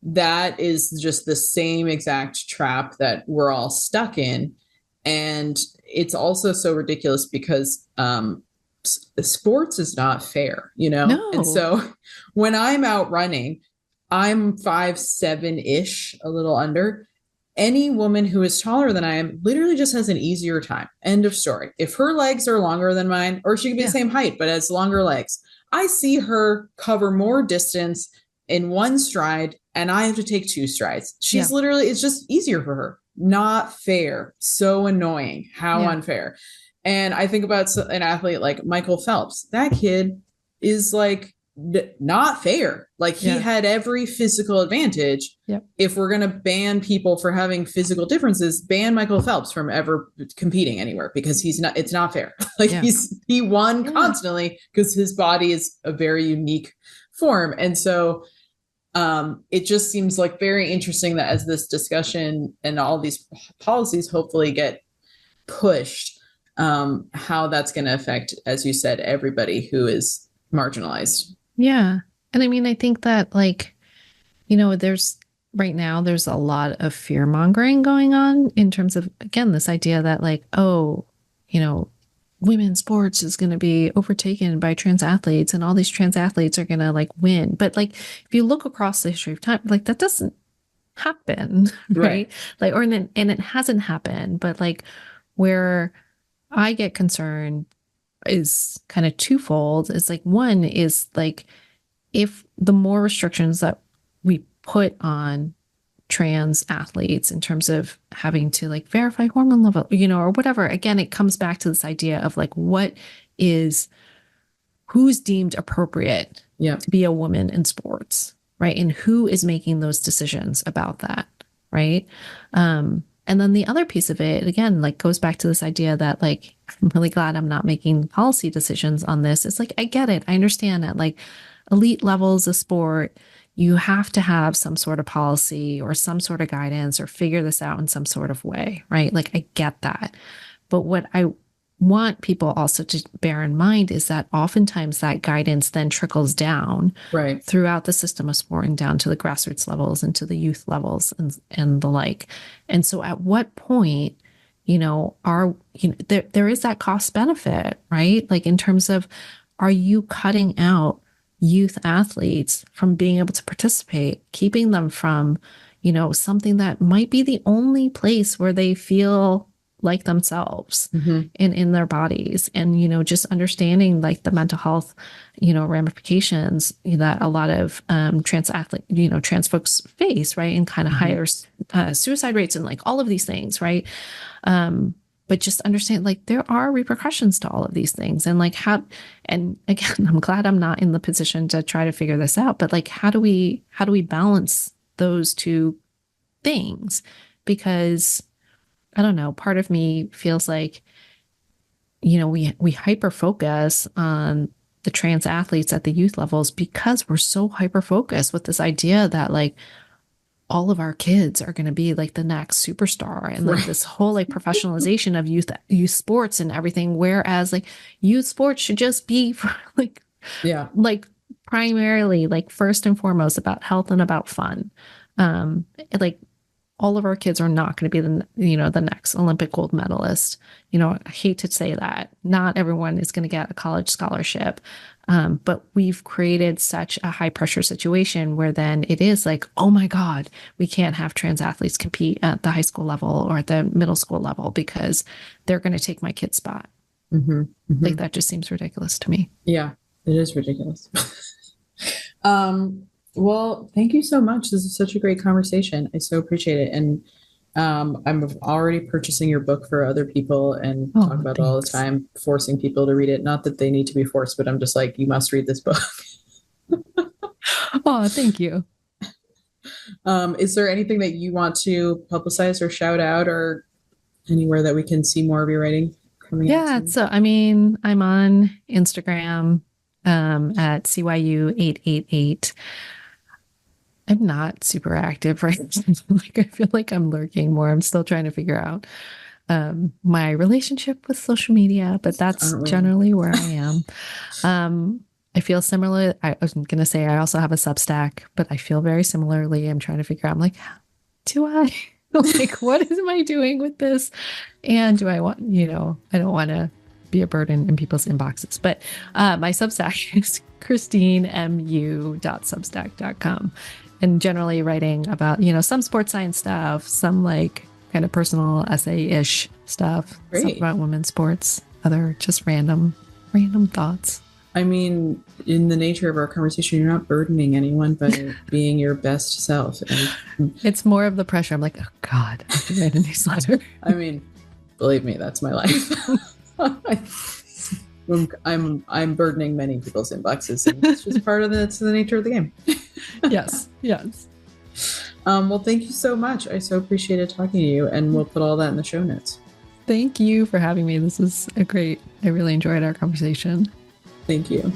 that is just the same exact trap that we're all stuck in. And it's also so ridiculous because sports is not fair, you know? And no, so when I'm out running, I'm 5'7" ish, a little under. Any woman who is taller than I am literally just has an easier time. End of story. If her legs are longer than mine, or she could be the yeah, same height, but has longer legs, I see her cover more distance in one stride, and I have to take two strides. yeah, She's literally, it's just easier for her. Not fair. So annoying. How yeah, unfair. And I think about an athlete like Michael Phelps. That kid is like not fair. Like he yeah, had every physical advantage. yep, If we're going to ban people for having physical differences, ban Michael Phelps from ever competing anywhere because he's not, it's not fair. Like yeah, he won yeah, constantly because his body is a very unique form. And so it just seems like very interesting that as this discussion and all these policies hopefully get pushed, how that's going to affect, as you said, everybody who is marginalized. yeah. And I mean, I think that like, you know, there's right now, there's a lot of fear mongering going on in terms of, again, this idea that like, oh, you know, women's sports is going to be overtaken by trans athletes and all these trans athletes are going to like win. But like, if you look across the history of time, like that doesn't happen, Right. right? Like, or, and it hasn't happened, but like where I get concerned is kind of twofold. It's like, one is like, if the more restrictions that we put on trans athletes in terms of having to like verify hormone level, you know, or whatever, again, it comes back to this idea of like, what is, who's deemed appropriate Yeah. to be a woman in sports, right? And who is making those decisions about that, right? And then the other piece of it, again, like goes back to this idea that like, I'm really glad I'm not making policy decisions on this. It's like, I get it. I understand that like elite levels of sport, you have to have some sort of policy or some sort of guidance or figure this out in some sort of way, right? Like I get that. But what I want people also to bear in mind is that oftentimes that guidance then trickles down Right. throughout the system of sport and down to the grassroots levels and to the youth levels and the like. And so at what point, you know, there is that cost benefit, right? Like in terms of, are you cutting out youth athletes from being able to participate, keeping them from, you know, something that might be the only place where they feel like themselves Mm-hmm. in their bodies, and you know, just understanding like the mental health, you know, ramifications that a lot of trans folks face, right? And kind of Mm-hmm. higher suicide rates and like all of these things, right? But just understand like there are repercussions to all of these things, and like how, and again, I'm glad I'm not in the position to try to figure this out, but like how do we balance those two things? Because I don't know, part of me feels like, you know, we hyper focus on the trans athletes at the youth levels because we're so hyper focused with this idea that like all of our kids are going to be like the next superstar, and like Right. this whole like professionalization of youth sports and everything, whereas like youth sports should just be for Yeah. like primarily like first and foremost about health and about fun. Like all of our kids are not going to be the next Olympic gold medalist. I hate to say that. Not everyone is going to get a college scholarship. But we've created such a high pressure situation where then it is like, oh my God, we can't have trans athletes compete at the high school level or at the middle school level because they're going to take my kid's spot. Mm-hmm, mm-hmm. Like that just seems ridiculous to me. Yeah, it is ridiculous. Well, thank you so much. This is such a great conversation. I so appreciate it. And I'm already purchasing your book for other people and talk about it all the time, forcing people to read it. Not that they need to be forced, but I'm just like, you must read this book. Oh, thank you. Is there anything that you want to publicize or shout out or anywhere that we can see more of your writing coming out? Yeah, so I mean, I'm on Instagram at CYU888. I'm not super active right now. Like I feel like I'm lurking more. I'm still trying to figure out my relationship with social media, but that's generally where I am. I feel similar. I was going to say I also have a Substack, but I feel very similarly. I'm trying to figure out, I'm like, do I like, what am I doing with this? And do I want, I don't want to be a burden in people's inboxes, but my Substack is christinemu.substack.com, and generally writing about, some sports science stuff, some like kind of personal essay-ish stuff, stuff about women's sports, other just random thoughts. I mean, in the nature of our conversation, you're not burdening anyone by being your best self. And it's more of the pressure. I'm like, oh God, I have to write a newsletter. I mean, believe me, that's my life. I'm burdening many people's inboxes, and it's just part of the nature of the game. Yes. Well, thank you so much. I so appreciated talking to you, and we'll put all that in the show notes. Thank you for having me. This was I really enjoyed our conversation. Thank you.